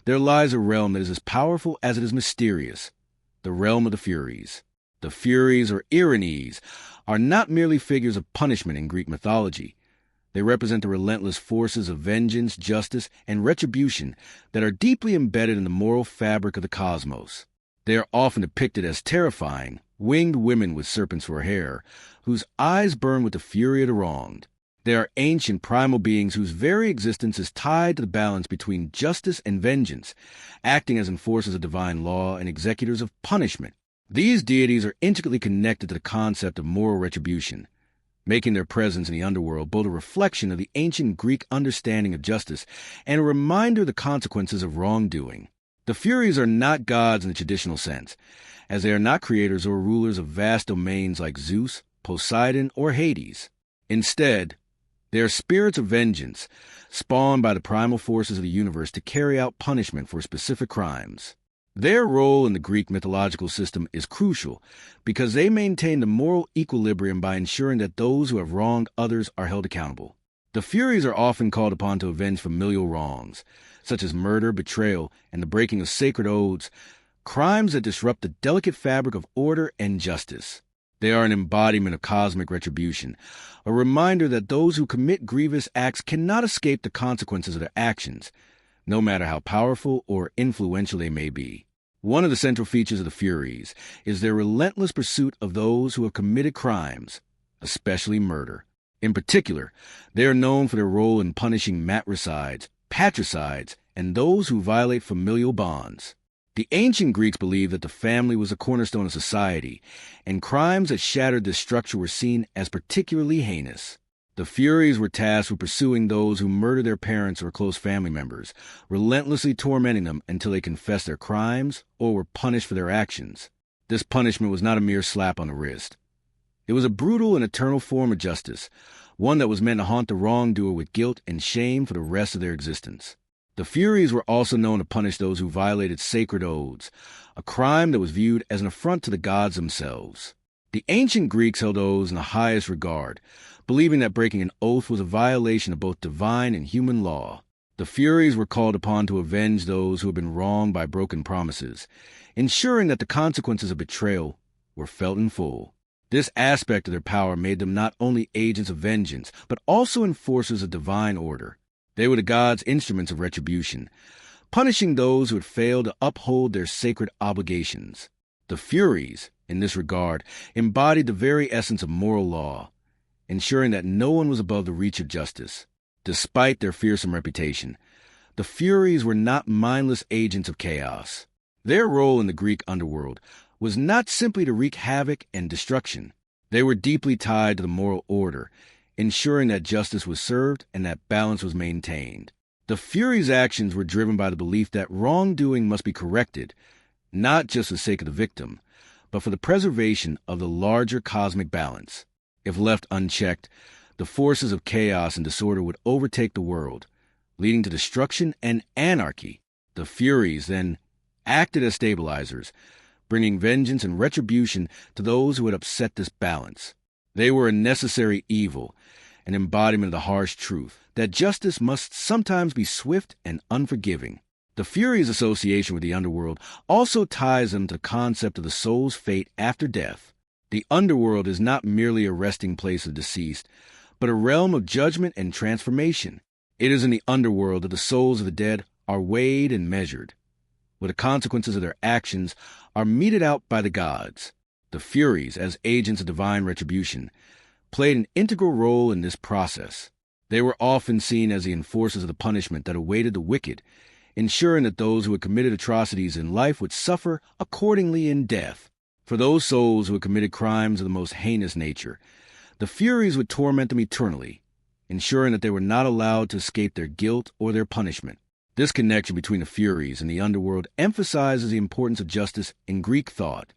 there lies a realm that is as powerful as it is mysterious, the realm of the Furies. The Furies, or Erinyes, are not merely figures of punishment in Greek mythology. They represent the relentless forces of vengeance, justice, and retribution that are deeply embedded in the moral fabric of the cosmos. They are often depicted as terrifying, winged women with serpents for hair, whose eyes burn with the fury of the wronged. They are ancient primal beings whose very existence is tied to the balance between justice and vengeance, acting as enforcers of divine law and executors of punishment. These deities are intricately connected to the concept of moral retribution, making their presence in the underworld both a reflection of the ancient Greek understanding of justice and a reminder of the consequences of wrongdoing. The Furies are not gods in the traditional sense, as they are not creators or rulers of vast domains like Zeus, Poseidon, or Hades. Instead, they are spirits of vengeance, spawned by the primal forces of the universe to carry out punishment for specific crimes. Their role in the Greek mythological system is crucial because they maintain the moral equilibrium by ensuring that those who have wronged others are held accountable. The Furies are often called upon to avenge familial wrongs, such as murder, betrayal, and the breaking of sacred oaths, crimes that disrupt the delicate fabric of order and justice. They are an embodiment of cosmic retribution, a reminder that those who commit grievous acts cannot escape the consequences of their actions, no matter how powerful or influential they may be. One of the central features of the Furies is their relentless pursuit of those who have committed crimes, especially murder. In particular, they are known for their role in punishing matricides, patricides, and those who violate familial bonds. The ancient Greeks believed that the family was the cornerstone of society, and crimes that shattered this structure were seen as particularly heinous. The Furies were tasked with pursuing those who murdered their parents or close family members, relentlessly tormenting them until they confessed their crimes or were punished for their actions. This punishment was not a mere slap on the wrist. It was a brutal and eternal form of justice, one that was meant to haunt the wrongdoer with guilt and shame for the rest of their existence. The Furies were also known to punish those who violated sacred oaths, a crime that was viewed as an affront to the gods themselves. The ancient Greeks held oaths in the highest regard, believing that breaking an oath was a violation of both divine and human law. The Furies were called upon to avenge those who had been wronged by broken promises, ensuring that the consequences of betrayal were felt in full. This aspect of their power made them not only agents of vengeance, but also enforcers of divine order. They were the gods' instruments of retribution, punishing those who had failed to uphold their sacred obligations. The Furies, in this regard, embodied the very essence of moral law, ensuring that no one was above the reach of justice. Despite their fearsome reputation, the Furies were not mindless agents of chaos. Their role in the Greek underworld was not simply to wreak havoc and destruction. They were deeply tied to the moral order, ensuring that justice was served and that balance was maintained. The Furies' actions were driven by the belief that wrongdoing must be corrected, not just for the sake of the victim, but for the preservation of the larger cosmic balance. If left unchecked, the forces of chaos and disorder would overtake the world, leading to destruction and anarchy. The Furies then acted as stabilizers, bringing vengeance and retribution to those who had upset this balance. They were a necessary evil, an embodiment of the harsh truth that justice must sometimes be swift and unforgiving. The Furies' association with the Underworld also ties them to the concept of the soul's fate after death. The Underworld is not merely a resting place of deceased, but a realm of judgment and transformation. It is in the Underworld that the souls of the dead are weighed and measured, where the consequences of their actions are meted out by the gods. The Furies, as agents of divine retribution, played an integral role in this process. They were often seen as the enforcers of the punishment that awaited the wicked, ensuring that those who had committed atrocities in life would suffer accordingly in death. For those souls who had committed crimes of the most heinous nature, the Furies would torment them eternally, ensuring that they were not allowed to escape their guilt or their punishment. This connection between the Furies and the Underworld emphasizes the importance of justice in Greek thought.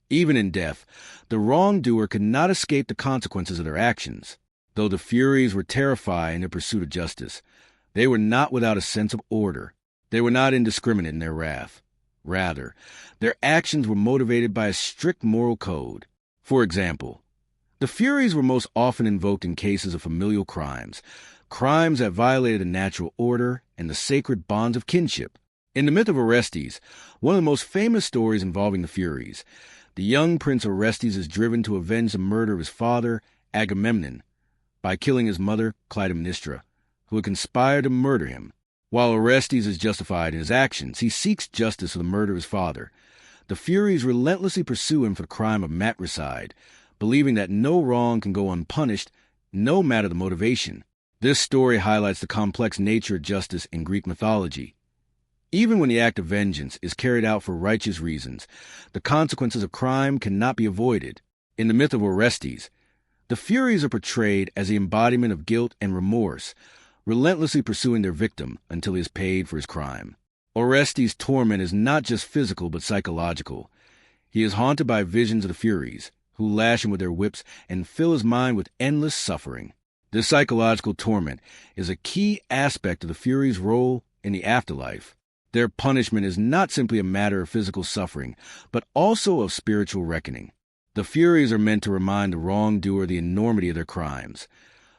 Even in death, the wrongdoer could not escape the consequences of their actions. Though the Furies were terrified in their pursuit of justice, they were not without a sense of order. They were not indiscriminate in their wrath. Rather, their actions were motivated by a strict moral code. For example, the Furies were most often invoked in cases of familial crimes that violated the natural order and the sacred bonds of kinship. In the myth of Orestes, one of the most famous stories involving the Furies, the young prince Orestes is driven to avenge the murder of his father, Agamemnon, by killing his mother, Clytemnestra, who had conspired to murder him. While Orestes is justified in his actions, he seeks justice for the murder of his father. The Furies relentlessly pursue him for the crime of matricide, believing that no wrong can go unpunished, no matter the motivation. This story highlights the complex nature of justice in Greek mythology. Even when the act of vengeance is carried out for righteous reasons, the consequences of crime cannot be avoided. In the myth of Orestes, the Furies are portrayed as the embodiment of guilt and remorse, relentlessly pursuing their victim until he is paid for his crime. Orestes' torment is not just physical but psychological. He is haunted by visions of the Furies, who lash him with their whips and fill his mind with endless suffering. This psychological torment is a key aspect of the Furies' role in the afterlife. Their punishment is not simply a matter of physical suffering, but also of spiritual reckoning. The Furies are meant to remind the wrongdoer of the enormity of their crimes,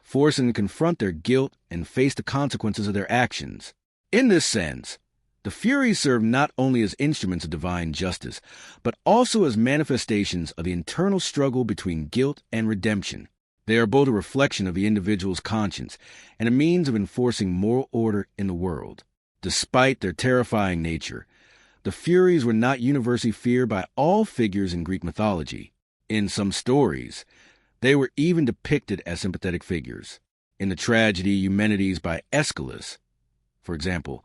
forcing them to confront their guilt and face the consequences of their actions. In this sense, the Furies serve not only as instruments of divine justice, but also as manifestations of the internal struggle between guilt and redemption. They are both a reflection of the individual's conscience and a means of enforcing moral order in the world. Despite their terrifying nature, the Furies were not universally feared by all figures in Greek mythology. In some stories, they were even depicted as sympathetic figures. In the tragedy Eumenides by Aeschylus, for example,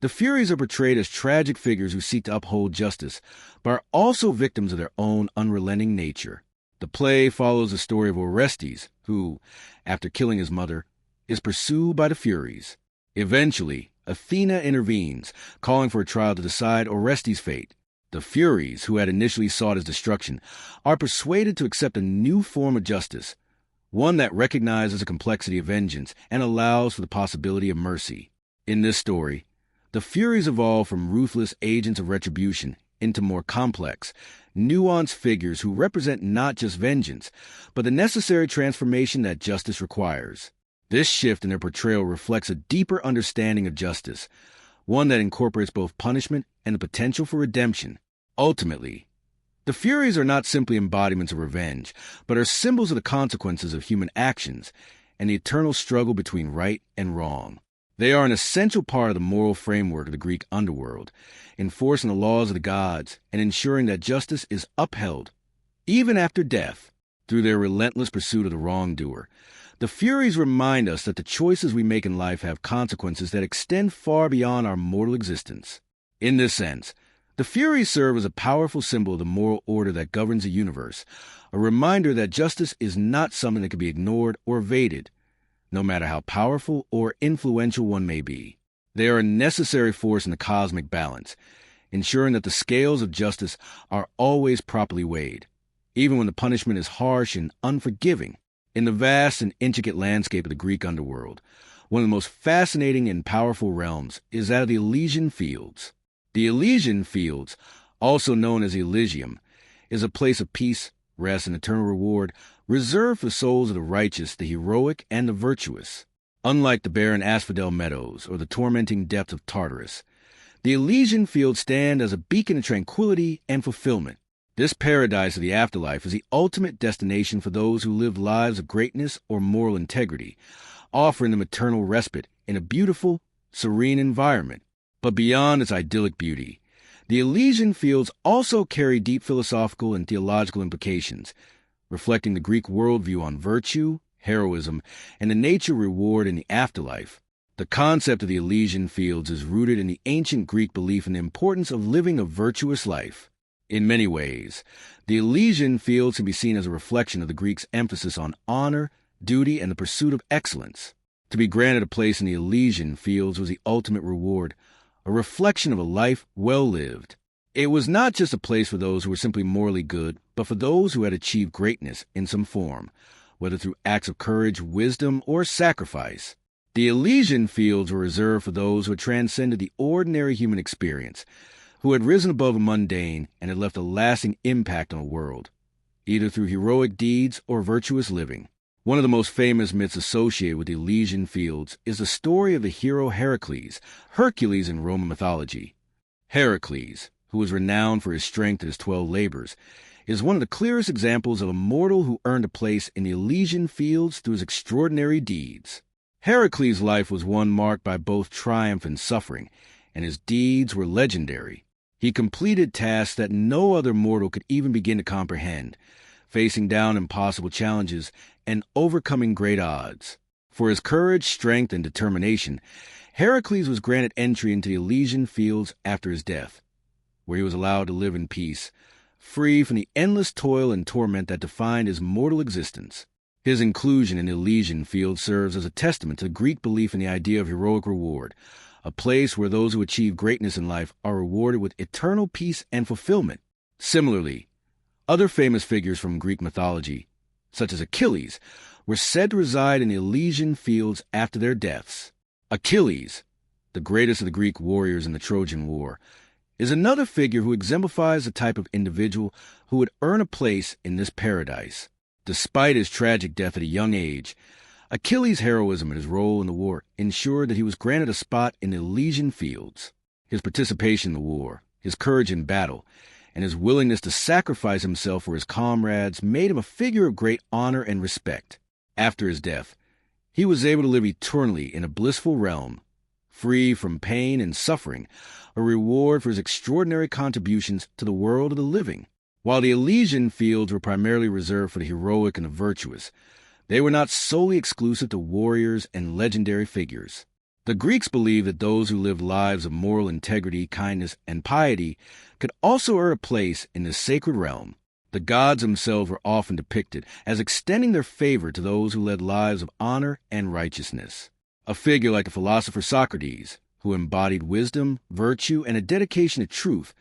the Furies are portrayed as tragic figures who seek to uphold justice, but are also victims of their own unrelenting nature. The play follows the story of Orestes, who, after killing his mother, is pursued by the Furies. Eventually, Athena intervenes, calling for a trial to decide Orestes' fate. The Furies, who had initially sought his destruction, are persuaded to accept a new form of justice, one that recognizes the complexity of vengeance and allows for the possibility of mercy. In this story, the Furies evolve from ruthless agents of retribution into more complex, nuanced figures who represent not just vengeance, but the necessary transformation that justice requires. This shift in their portrayal reflects a deeper understanding of justice, one that incorporates both punishment and the potential for redemption. Ultimately, the Furies are not simply embodiments of revenge, but are symbols of the consequences of human actions and the eternal struggle between right and wrong. They are an essential part of the moral framework of the Greek underworld, enforcing the laws of the gods and ensuring that justice is upheld, even after death. Through their relentless pursuit of the wrongdoer, the Furies remind us that the choices we make in life have consequences that extend far beyond our mortal existence. In this sense, The Furies serve as a powerful symbol of the moral order that governs the universe, a reminder that justice is not something that can be ignored or evaded, no matter how powerful or influential one may be. They are a necessary force in the cosmic balance, ensuring that the scales of justice are always properly weighed, even when the punishment is harsh and unforgiving. In the vast and intricate landscape of the Greek underworld, one of the most fascinating and powerful realms is that of the Elysian Fields. The Elysian Fields, also known as Elysium, is a place of peace, rest, and eternal reward reserved for souls of the righteous, the heroic, and the virtuous. Unlike the barren asphodel meadows or the tormenting depths of Tartarus, the Elysian Fields stand as a beacon of tranquility and fulfillment. This paradise of the afterlife is the ultimate destination for those who live lives of greatness or moral integrity, offering them eternal respite in a beautiful, serene environment. But beyond its idyllic beauty, the Elysian Fields also carry deep philosophical and theological implications, reflecting the Greek worldview on virtue, heroism, and the nature of reward in the afterlife. The concept of the Elysian Fields is rooted in the ancient Greek belief in the importance of living a virtuous life. In many ways, the Elysian Fields can be seen as a reflection of the Greeks' emphasis on honor, duty, and the pursuit of excellence. To be granted a place in the Elysian Fields was the ultimate reward, a reflection of a life well lived. It was not just a place for those who were simply morally good, but for those who had achieved greatness in some form, whether through acts of courage, wisdom, or sacrifice. The Elysian Fields were reserved for those who had transcended the ordinary human experience, who had risen above the mundane and had left a lasting impact on the world, either through heroic deeds or virtuous living. One of the most famous myths associated with the Elysian Fields is the story of the hero Heracles in Roman mythology. Heracles, who was renowned for his strength and his 12 labors, is one of the clearest examples of a mortal who earned a place in the Elysian Fields through his extraordinary deeds. Heracles' life was one marked by both triumph and suffering, and his deeds were legendary. He completed tasks that no other mortal could even begin to comprehend, facing down impossible challenges and overcoming great odds. For his courage, strength, and determination, Heracles was granted entry into the Elysian Fields after his death, where he was allowed to live in peace, free from the endless toil and torment that defined his mortal existence. His inclusion in the Elysian Fields serves as a testament to the Greek belief in the idea of heroic reward, a place where those who achieve greatness in life are rewarded with eternal peace and fulfillment. Similarly, other famous figures from Greek mythology, such as Achilles, were said to reside in the Elysian Fields after their deaths. Achilles, the greatest of the Greek warriors in the Trojan War, is another figure who exemplifies the type of individual who would earn a place in this paradise. Despite his tragic death at a young age, Achilles' heroism and his role in the war ensured that he was granted a spot in the Elysian Fields. His participation in the war, his courage in battle, and his willingness to sacrifice himself for his comrades made him a figure of great honor and respect. After his death, he was able to live eternally in a blissful realm, free from pain and suffering, a reward for his extraordinary contributions to the world of the living. While the Elysian Fields were primarily reserved for the heroic and the virtuous, they were not solely exclusive to warriors and legendary figures. The Greeks believed that those who lived lives of moral integrity, kindness, and piety could also earn a place in this sacred realm. The gods themselves were often depicted as extending their favor to those who led lives of honor and righteousness. A figure like the philosopher Socrates, who embodied wisdom, virtue, and a dedication to truth,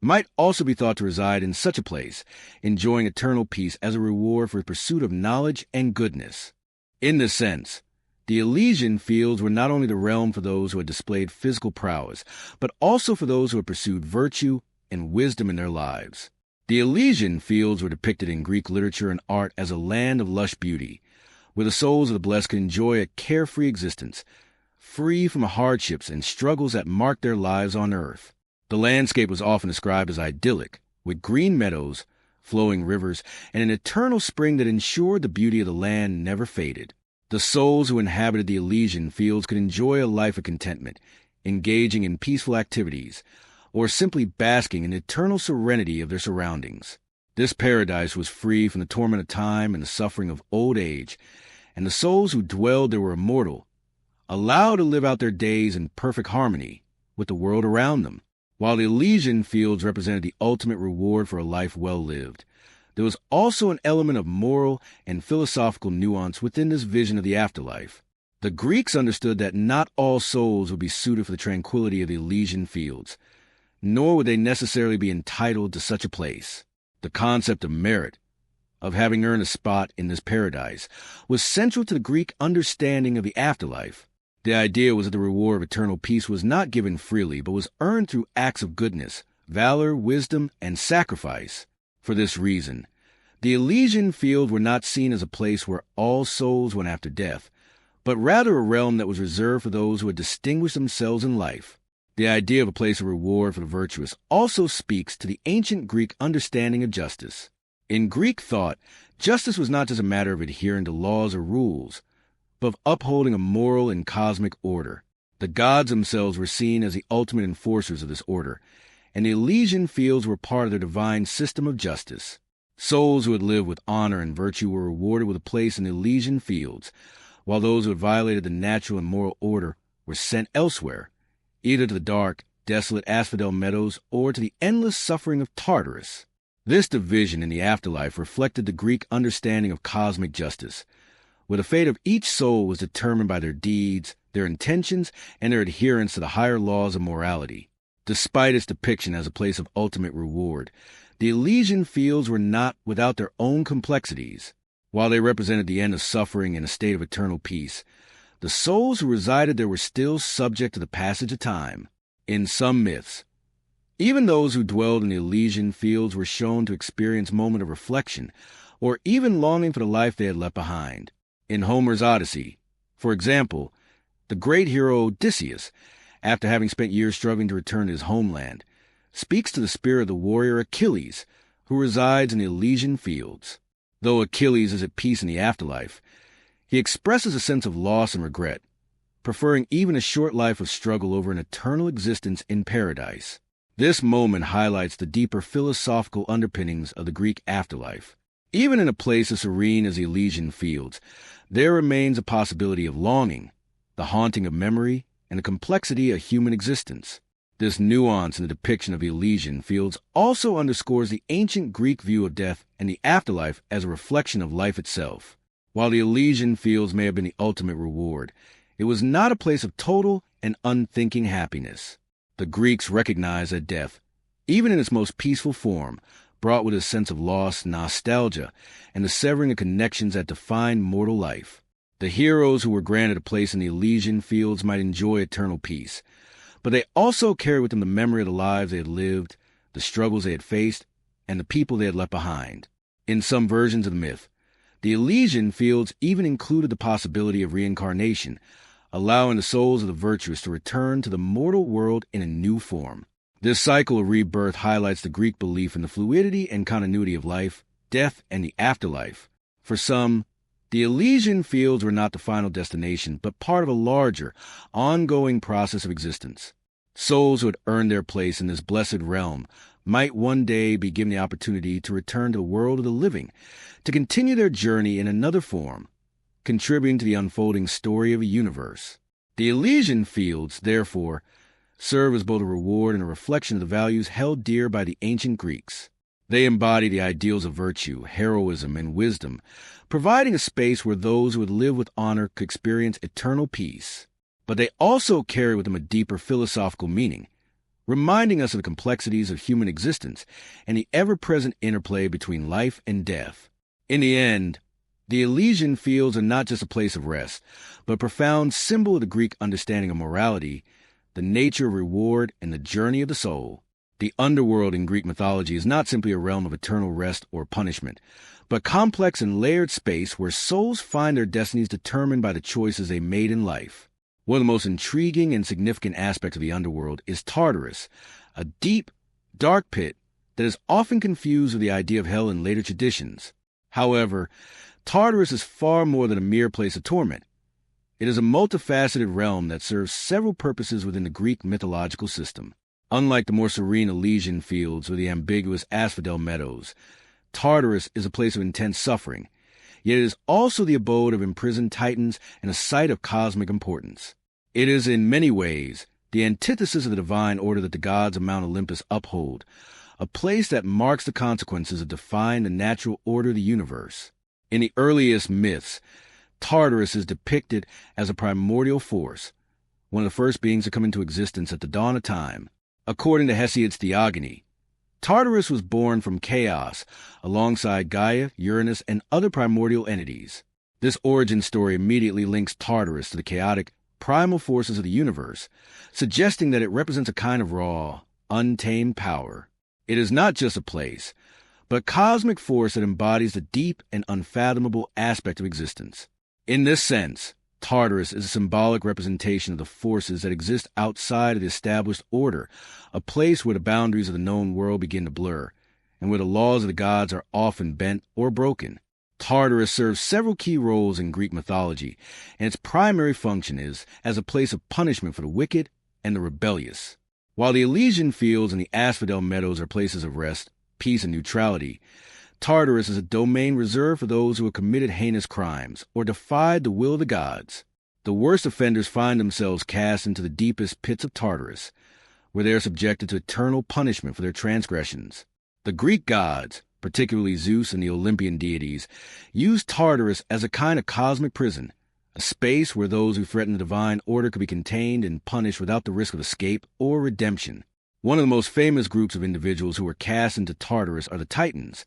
might also be thought to reside in such a place, enjoying eternal peace as a reward for his pursuit of knowledge and goodness. In this sense, the Elysian Fields were not only the realm for those who had displayed physical prowess, but also for those who had pursued virtue and wisdom in their lives. The Elysian Fields were depicted in Greek literature and art as a land of lush beauty, where the souls of the blessed could enjoy a carefree existence, free from the hardships and struggles that marked their lives on earth. The landscape was often described as idyllic, with green meadows, flowing rivers, and an eternal spring that ensured the beauty of the land never faded. The souls who inhabited the Elysian Fields could enjoy a life of contentment, engaging in peaceful activities, or simply basking in the eternal serenity of their surroundings. This paradise was free from the torment of time and the suffering of old age, and the souls who dwelled there were immortal, allowed to live out their days in perfect harmony with the world around them. While the Elysian fields represented the ultimate reward for a life well lived, there was also an element of moral and philosophical nuance within this vision of the afterlife. The Greeks understood that not all souls would be suited for the tranquility of the Elysian fields, nor would they necessarily be entitled to such a place. The concept of merit, of having earned a spot in this paradise, was central to the Greek understanding of the afterlife. The idea was that the reward of eternal peace was not given freely, but was earned through acts of goodness, valor, wisdom, and sacrifice. For this reason, the Elysian fields were not seen as a place where all souls went after death, but rather a realm that was reserved for those who had distinguished themselves in life. The idea of a place of reward for the virtuous also speaks to the ancient Greek understanding of justice. In Greek thought, justice was not just a matter of adhering to laws or rules, but of upholding a moral and cosmic order. The gods themselves were seen as the ultimate enforcers of this order, and the Elysian fields were part of their divine system of justice. Souls who had lived with honor and virtue were rewarded with a place in the Elysian fields, while those who had violated the natural and moral order were sent elsewhere, either to the dark, desolate asphodel meadows or to the endless suffering of Tartarus. This division in the afterlife reflected the Greek understanding of cosmic justice, where the fate of each soul was determined by their deeds, their intentions, and their adherence to the higher laws of morality. Despite its depiction as a place of ultimate reward, the Elysian fields were not without their own complexities. While they represented the end of suffering and a state of eternal peace, the souls who resided there were still subject to the passage of time. In some myths, even those who dwelled in the Elysian fields were shown to experience moments of reflection, or even longing for the life they had left behind. In Homer's Odyssey, for example, the great hero Odysseus, after having spent years struggling to return to his homeland, speaks to the spirit of the warrior Achilles, who resides in the Elysian fields. Though Achilles is at peace in the afterlife, he expresses a sense of loss and regret, preferring even a short life of struggle over an eternal existence in paradise. This moment highlights the deeper philosophical underpinnings of the Greek afterlife. Even in a place as serene as the Elysian fields, there remains a possibility of longing, the haunting of memory, and the complexity of human existence. This nuance in the depiction of the Elysian fields also underscores the ancient Greek view of death and the afterlife as a reflection of life itself. While the Elysian fields may have been the ultimate reward, it was not a place of total and unthinking happiness. The Greeks recognized that death, even in its most peaceful form, brought with it a sense of loss, nostalgia, and the severing of connections that define mortal life. The heroes who were granted a place in the Elysian fields might enjoy eternal peace, but they also carried with them the memory of the lives they had lived, the struggles they had faced, and the people they had left behind. In some versions of the myth, the Elysian fields even included the possibility of reincarnation, allowing the souls of the virtuous to return to the mortal world in a new form. This cycle of rebirth highlights the Greek belief in the fluidity and continuity of life, death, and the afterlife. For some, the Elysian fields were not the final destination, but part of a larger, ongoing process of existence. Souls who had earned their place in this blessed realm might one day be given the opportunity to return to the world of the living, to continue their journey in another form, contributing to the unfolding story of a universe. The Elysian fields, therefore, serve as both a reward and a reflection of the values held dear by the ancient Greeks. They embody the ideals of virtue, heroism, and wisdom, providing a space where those who would live with honor could experience eternal peace. But they also carry with them a deeper philosophical meaning, reminding us of the complexities of human existence and the ever-present interplay between life and death. In the end, the Elysian fields are not just a place of rest, but a profound symbol of the Greek understanding of morality, the nature of reward, and the journey of the soul. The underworld in Greek mythology is not simply a realm of eternal rest or punishment, but a complex and layered space where souls find their destinies determined by the choices they made in life. One of the most intriguing and significant aspects of the underworld is Tartarus, a deep, dark pit that is often confused with the idea of hell in later traditions. However, Tartarus is far more than a mere place of torment. It is a multifaceted realm that serves several purposes within the Greek mythological system. Unlike the more serene Elysian fields or the ambiguous asphodel meadows, Tartarus is a place of intense suffering, yet it is also the abode of imprisoned titans and a site of cosmic importance. It is in many ways the antithesis of the divine order that the gods of Mount Olympus uphold, a place that marks the consequences of defying the natural order of the universe. In the earliest myths, Tartarus is depicted as a primordial force, one of the first beings to come into existence at the dawn of time. According to Hesiod's Theogony, Tartarus was born from chaos alongside Gaia, Uranus, and other primordial entities. This origin story immediately links Tartarus to the chaotic, primal forces of the universe, suggesting that it represents a kind of raw, untamed power. It is not just a place, but a cosmic force that embodies the deep and unfathomable aspect of existence. In this sense, Tartarus is a symbolic representation of the forces that exist outside of the established order, a place where the boundaries of the known world begin to blur, and where the laws of the gods are often bent or broken. Tartarus serves several key roles in Greek mythology, and its primary function is as a place of punishment for the wicked and the rebellious. While the Elysian fields and the Asphodel meadows are places of rest, peace, and neutrality, Tartarus is a domain reserved for those who have committed heinous crimes or defied the will of the gods. The worst offenders find themselves cast into the deepest pits of Tartarus, where they are subjected to eternal punishment for their transgressions. The Greek gods, particularly Zeus and the Olympian deities, used Tartarus as a kind of cosmic prison, a space where those who threaten the divine order could be contained and punished without the risk of escape or redemption. One of the most famous groups of individuals who were cast into Tartarus are the Titans,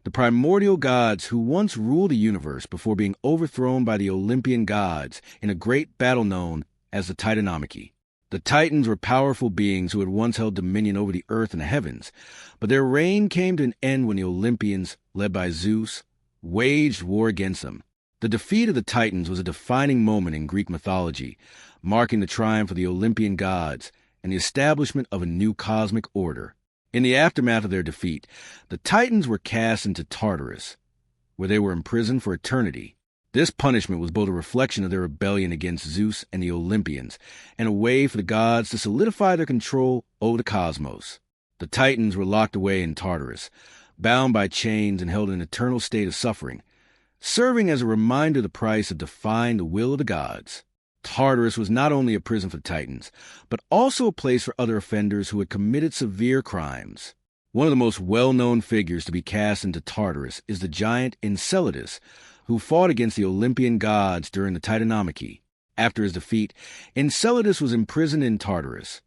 the primordial gods who once ruled the universe before being overthrown by the Olympian gods in a great battle known as the Titanomachy. The Titans were powerful beings who had once held dominion over the earth and the heavens, but their reign came to an end when the Olympians, led by Zeus, waged war against them. The defeat of the Titans was a defining moment in Greek mythology, marking the triumph of the Olympian gods and the establishment of a new cosmic order. In the aftermath of their defeat, the Titans were cast into Tartarus, where they were imprisoned for eternity. This punishment was both a reflection of their rebellion against Zeus and the Olympians, and a way for the gods to solidify their control over the cosmos. The Titans were locked away in Tartarus, bound by chains and held in an eternal state of suffering, serving as a reminder of the price of defying the will of the gods. Tartarus was not only a prison for the Titans, but also a place for other offenders who had committed severe crimes. One of the most well-known figures to be cast into Tartarus is the giant Enceladus, who fought against the Olympian gods during the Titanomachy. After his defeat, Enceladus was imprisoned in Tartarus,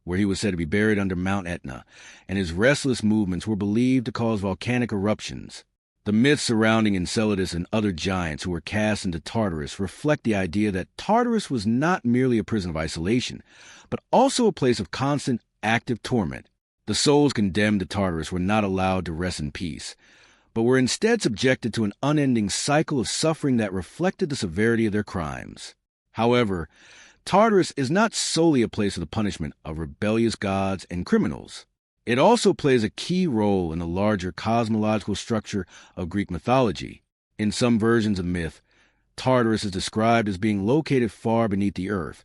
where he was said to be buried under Mount Etna, and his restless movements were believed to cause volcanic eruptions. The myths surrounding Enceladus and other giants who were cast into Tartarus reflect the idea that Tartarus was not merely a prison of isolation, but also a place of constant, active torment. The souls condemned to Tartarus were not allowed to rest in peace, but were instead subjected to an unending cycle of suffering that reflected the severity of their crimes. However, Tartarus is not solely a place of the punishment of rebellious gods and criminals. It also plays a key role in the larger cosmological structure of Greek mythology. In some versions of the myth, Tartarus is described as being located far beneath the earth,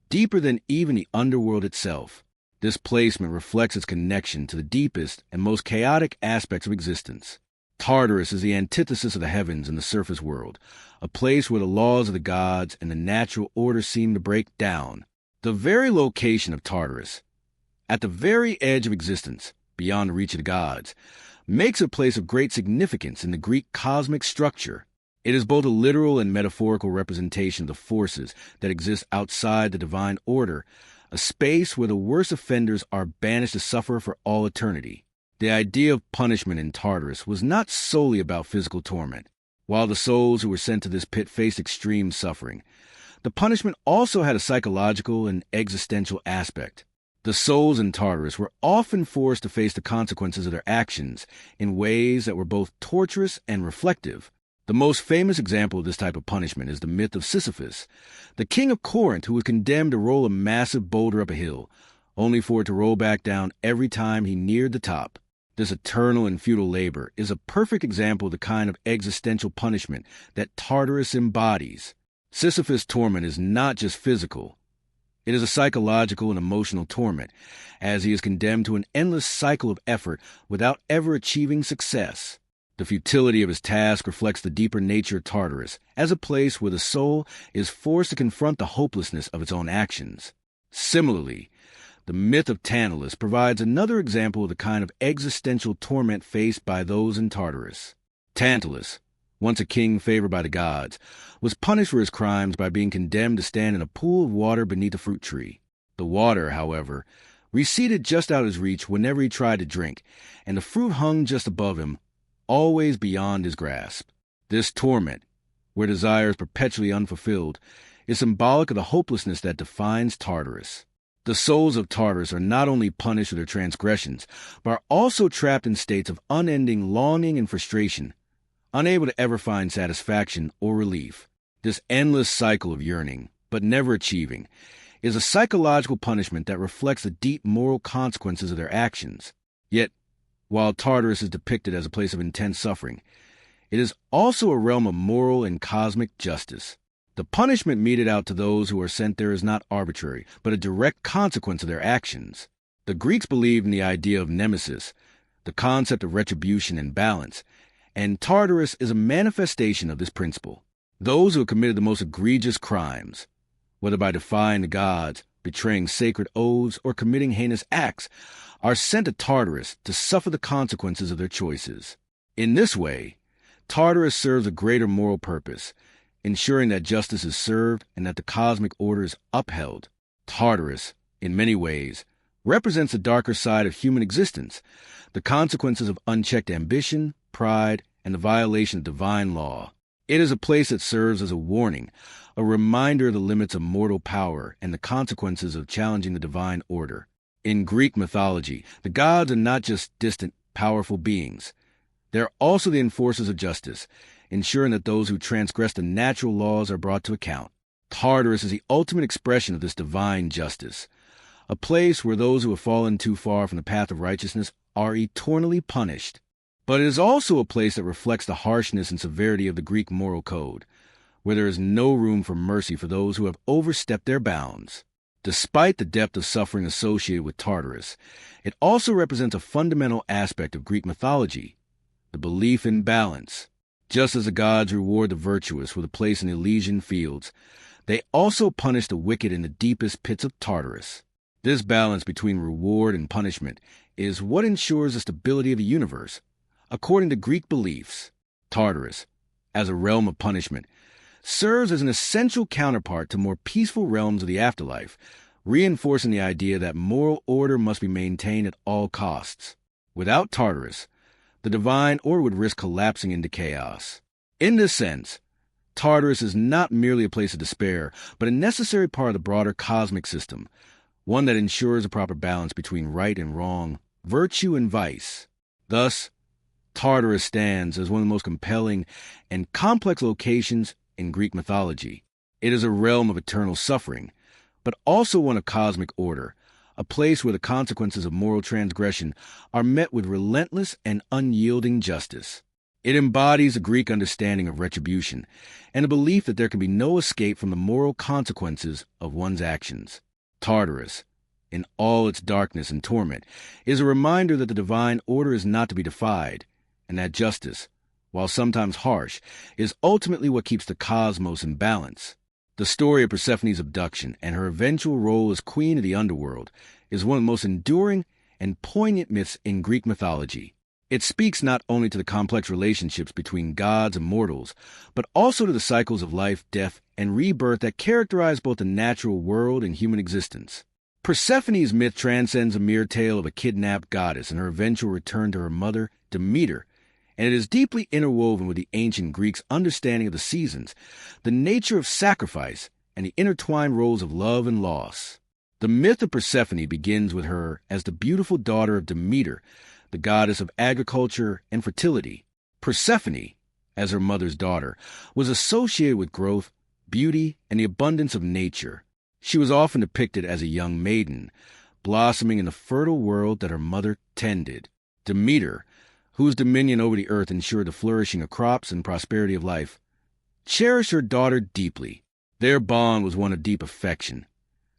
deeper than even the underworld itself. This placement reflects its connection to the deepest and most chaotic aspects of existence. Tartarus is the antithesis of the heavens and the surface world, a place where the laws of the gods and the natural order seem to break down. The very location of Tartarus, at the very edge of existence, beyond the reach of the gods, makes it a place of great significance in the Greek cosmic structure. It is both a literal and metaphorical representation of the forces that exist outside the divine order, a space where the worst offenders are banished to suffer for all eternity. The idea of punishment in Tartarus was not solely about physical torment. While the souls who were sent to this pit faced extreme suffering, the punishment also had a psychological and existential aspect. The souls in Tartarus were often forced to face the consequences of their actions in ways that were both torturous and reflective. The most famous example of this type of punishment is the myth of Sisyphus, the king of Corinth who was condemned to roll a massive boulder up a hill, only for it to roll back down every time he neared the top. This eternal and futile labor is a perfect example of the kind of existential punishment that Tartarus embodies. Sisyphus' torment is not just physical. It is a psychological and emotional torment, as he is condemned to an endless cycle of effort without ever achieving success. The futility of his task reflects the deeper nature of Tartarus, as a place where the soul is forced to confront the hopelessness of its own actions. Similarly, the myth of Tantalus provides another example of the kind of existential torment faced by those in Tartarus. Tantalus, once a king favored by the gods, was punished for his crimes by being condemned to stand in a pool of water beneath a fruit tree. The water, however, receded just out of his reach whenever he tried to drink, and the fruit hung just above him, always beyond his grasp. This torment, where desire is perpetually unfulfilled, is symbolic of the hopelessness that defines Tartarus. The souls of Tartarus are not only punished for their transgressions, but are also trapped in states of unending longing and frustration, unable to ever find satisfaction or relief. This endless cycle of yearning, but never achieving, is a psychological punishment that reflects the deep moral consequences of their actions. Yet, while Tartarus is depicted as a place of intense suffering, it is also a realm of moral and cosmic justice. The punishment meted out to those who are sent there is not arbitrary, but a direct consequence of their actions. The Greeks believed in the idea of nemesis, the concept of retribution and balance, and Tartarus is a manifestation of this principle. Those who have committed the most egregious crimes, whether by defying the gods, betraying sacred oaths, or committing heinous acts, are sent to Tartarus to suffer the consequences of their choices. In this way, Tartarus serves a greater moral purpose, ensuring that justice is served and that the cosmic order is upheld. Tartarus, in many ways, represents the darker side of human existence, the consequences of unchecked ambition, pride, and the violation of divine law. It is a place that serves as a warning, a reminder of the limits of mortal power and the consequences of challenging the divine order. In Greek mythology, the gods are not just distant, powerful beings. They are also the enforcers of justice, ensuring that those who transgress the natural laws are brought to account. Tartarus is the ultimate expression of this divine justice, a place where those who have fallen too far from the path of righteousness are eternally punished. But it is also a place that reflects the harshness and severity of the Greek moral code, where there is no room for mercy for those who have overstepped their bounds. Despite the depth of suffering associated with Tartarus, it also represents a fundamental aspect of Greek mythology, the belief in balance. Just as the gods reward the virtuous with a place in the Elysian fields, they also punish the wicked in the deepest pits of Tartarus. This balance between reward and punishment is what ensures the stability of the universe. According to Greek beliefs, Tartarus, as a realm of punishment, serves as an essential counterpart to more peaceful realms of the afterlife, reinforcing the idea that moral order must be maintained at all costs. Without Tartarus, the divine order would risk collapsing into chaos. In this sense, Tartarus is not merely a place of despair, but a necessary part of the broader cosmic system, one that ensures a proper balance between right and wrong, virtue and vice. Thus, Tartarus stands as one of the most compelling and complex locations in Greek mythology. It is a realm of eternal suffering, but also one of cosmic order, a place where the consequences of moral transgression are met with relentless and unyielding justice. It embodies a Greek understanding of retribution and a belief that there can be no escape from the moral consequences of one's actions. Tartarus, in all its darkness and torment, is a reminder that the divine order is not to be defied, and that justice, while sometimes harsh, is ultimately what keeps the cosmos in balance. The story of Persephone's abduction and her eventual role as queen of the Underworld is one of the most enduring and poignant myths in Greek mythology. It speaks not only to the complex relationships between gods and mortals, but also to the cycles of life, death, and rebirth that characterize both the natural world and human existence. Persephone's myth transcends a mere tale of a kidnapped goddess and her eventual return to her mother, Demeter, and it is deeply interwoven with the ancient Greeks' understanding of the seasons, the nature of sacrifice, and the intertwined roles of love and loss. The myth of Persephone begins with her as the beautiful daughter of Demeter, the goddess of agriculture and fertility. Persephone, as her mother's daughter, was associated with growth, beauty, and the abundance of nature. She was often depicted as a young maiden, blossoming in the fertile world that her mother tended. Demeter, whose dominion over the earth ensured the flourishing of crops and prosperity of life, cherished her daughter deeply. Their bond was one of deep affection,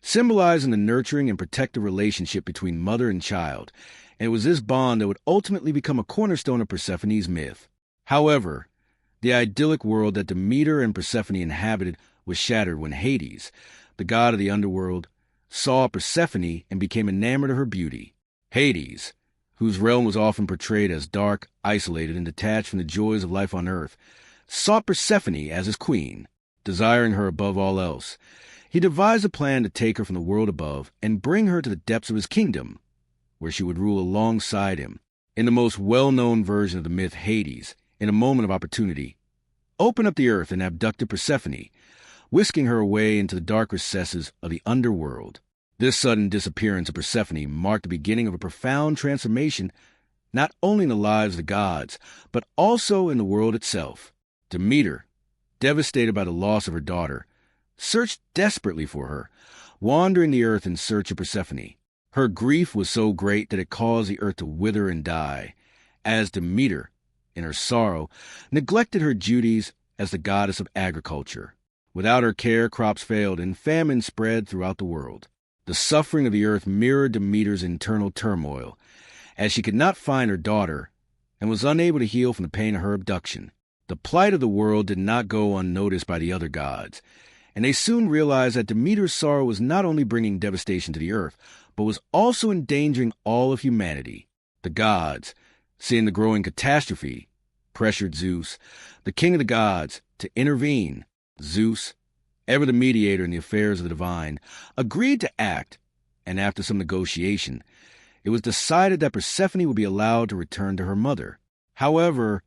symbolizing the nurturing and protective relationship between mother and child, and it was this bond that would ultimately become a cornerstone of Persephone's myth. However, the idyllic world that Demeter and Persephone inhabited was shattered when Hades, the god of the underworld, saw Persephone and became enamored of her beauty. Hades, whose realm was often portrayed as dark, isolated, and detached from the joys of life on earth, sought Persephone as his queen, desiring her above all else. He devised a plan to take her from the world above and bring her to the depths of his kingdom, where she would rule alongside him. In the most well-known version of the myth, Hades, in a moment of opportunity, opened up the earth and abducted Persephone, whisking her away into the dark recesses of the underworld. This sudden disappearance of Persephone marked the beginning of a profound transformation, not only in the lives of the gods, but also in the world itself. Demeter, devastated by the loss of her daughter, searched desperately for her, wandering the earth in search of Persephone. Her grief was so great that it caused the earth to wither and die, as Demeter, in her sorrow, neglected her duties as the goddess of agriculture. Without her care, crops failed and famine spread throughout the world. The suffering of the earth mirrored Demeter's internal turmoil, as she could not find her daughter and was unable to heal from the pain of her abduction. The plight of the world did not go unnoticed by the other gods, and they soon realized that Demeter's sorrow was not only bringing devastation to the earth, but was also endangering all of humanity. The gods, seeing the growing catastrophe, pressured Zeus, the king of the gods, to intervene. Zeus, ever the mediator in the affairs of the divine, agreed to act, and after some negotiation, it was decided that Persephone would be allowed to return to her mother. However,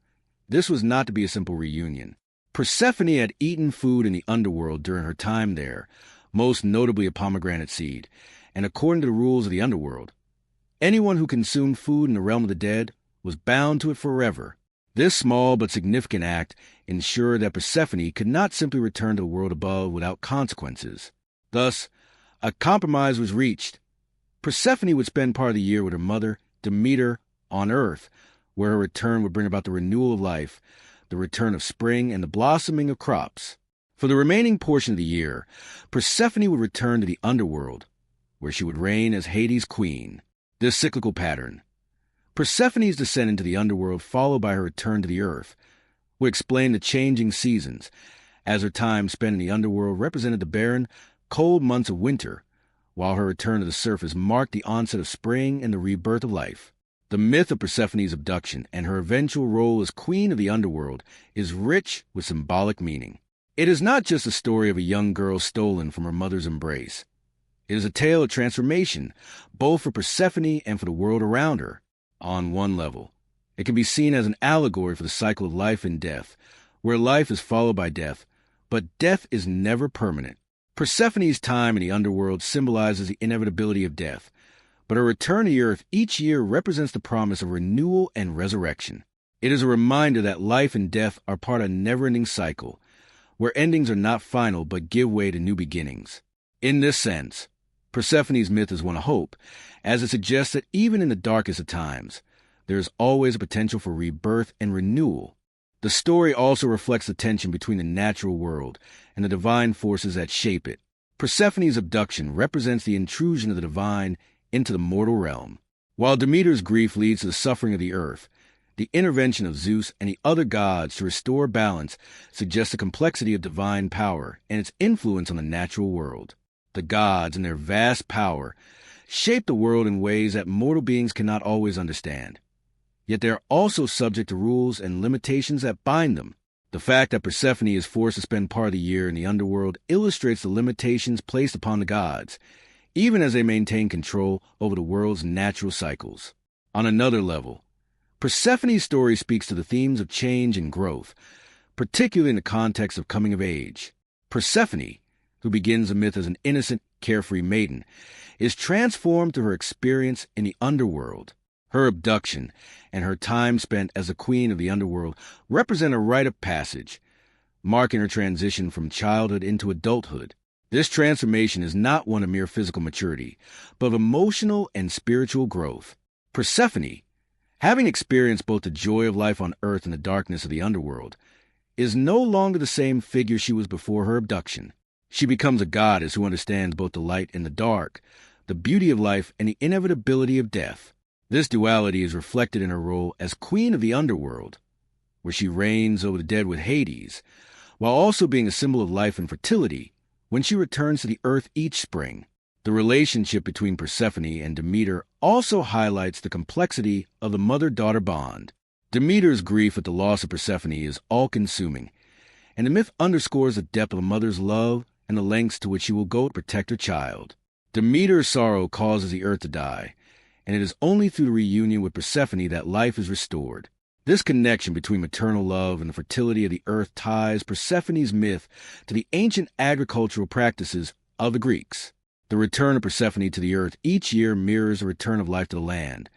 this was not to be a simple reunion. Persephone had eaten food in the underworld during her time there, most notably a pomegranate seed, and according to the rules of the underworld, anyone who consumed food in the realm of the dead was bound to it forever. This small but significant act ensured that Persephone could not simply return to the world above without consequences. Thus, a compromise was reached. Persephone would spend part of the year with her mother, Demeter, on earth, where her return would bring about the renewal of life, the return of spring, and the blossoming of crops. For the remaining portion of the year, Persephone would return to the underworld, where she would reign as Hades' queen. This cyclical pattern, Persephone's descent into the underworld followed by her return to the earth, would explain the changing seasons, as her time spent in the underworld represented the barren, cold months of winter, while her return to the surface marked the onset of spring and the rebirth of life. The myth of Persephone's abduction and her eventual role as queen of the underworld is rich with symbolic meaning. It is not just a story of a young girl stolen from her mother's embrace. It is a tale of transformation, both for Persephone and for the world around her. On one level, it can be seen as an allegory for the cycle of life and death, where life is followed by death, but death is never permanent. Persephone's time in the underworld symbolizes the inevitability of death, but her return to the earth each year represents the promise of renewal and resurrection. It is a reminder that life and death are part of a never-ending cycle, where endings are not final but give way to new beginnings. In this sense, Persephone's myth is one of hope, as it suggests that even in the darkest of times, there is always a potential for rebirth and renewal. The story also reflects the tension between the natural world and the divine forces that shape it. Persephone's abduction represents the intrusion of the divine into the mortal realm, while Demeter's grief leads to the suffering of the earth. The intervention of Zeus and the other gods to restore balance suggests the complexity of divine power and its influence on the natural world. The gods, in their vast power, shape the world in ways that mortal beings cannot always understand. Yet they are also subject to rules and limitations that bind them. The fact that Persephone is forced to spend part of the year in the underworld illustrates the limitations placed upon the gods, even as they maintain control over the world's natural cycles. On another level, Persephone's story speaks to the themes of change and growth, particularly in the context of coming of age. Persephone, who begins the myth as an innocent, carefree maiden, is transformed through her experience in the underworld. Her abduction and her time spent as the queen of the underworld represent a rite of passage, marking her transition from childhood into adulthood. This transformation is not one of mere physical maturity, but of emotional and spiritual growth. Persephone, having experienced both the joy of life on earth and the darkness of the underworld, is no longer the same figure she was before her abduction. She becomes a goddess who understands both the light and the dark, the beauty of life and the inevitability of death. This duality is reflected in her role as queen of the underworld, where she reigns over the dead with Hades, while also being a symbol of life and fertility when she returns to the earth each spring. The relationship between Persephone and Demeter also highlights the complexity of the mother-daughter bond. Demeter's grief at the loss of Persephone is all-consuming, and the myth underscores the depth of a mother's love and the lengths to which she will go to protect her child. Demeter's sorrow causes the earth to die, and it is only through the reunion with Persephone that life is restored. This connection between maternal love and the fertility of the earth ties Persephone's myth to the ancient agricultural practices of the Greeks. The return of Persephone to the earth each year mirrors the return of life to the land,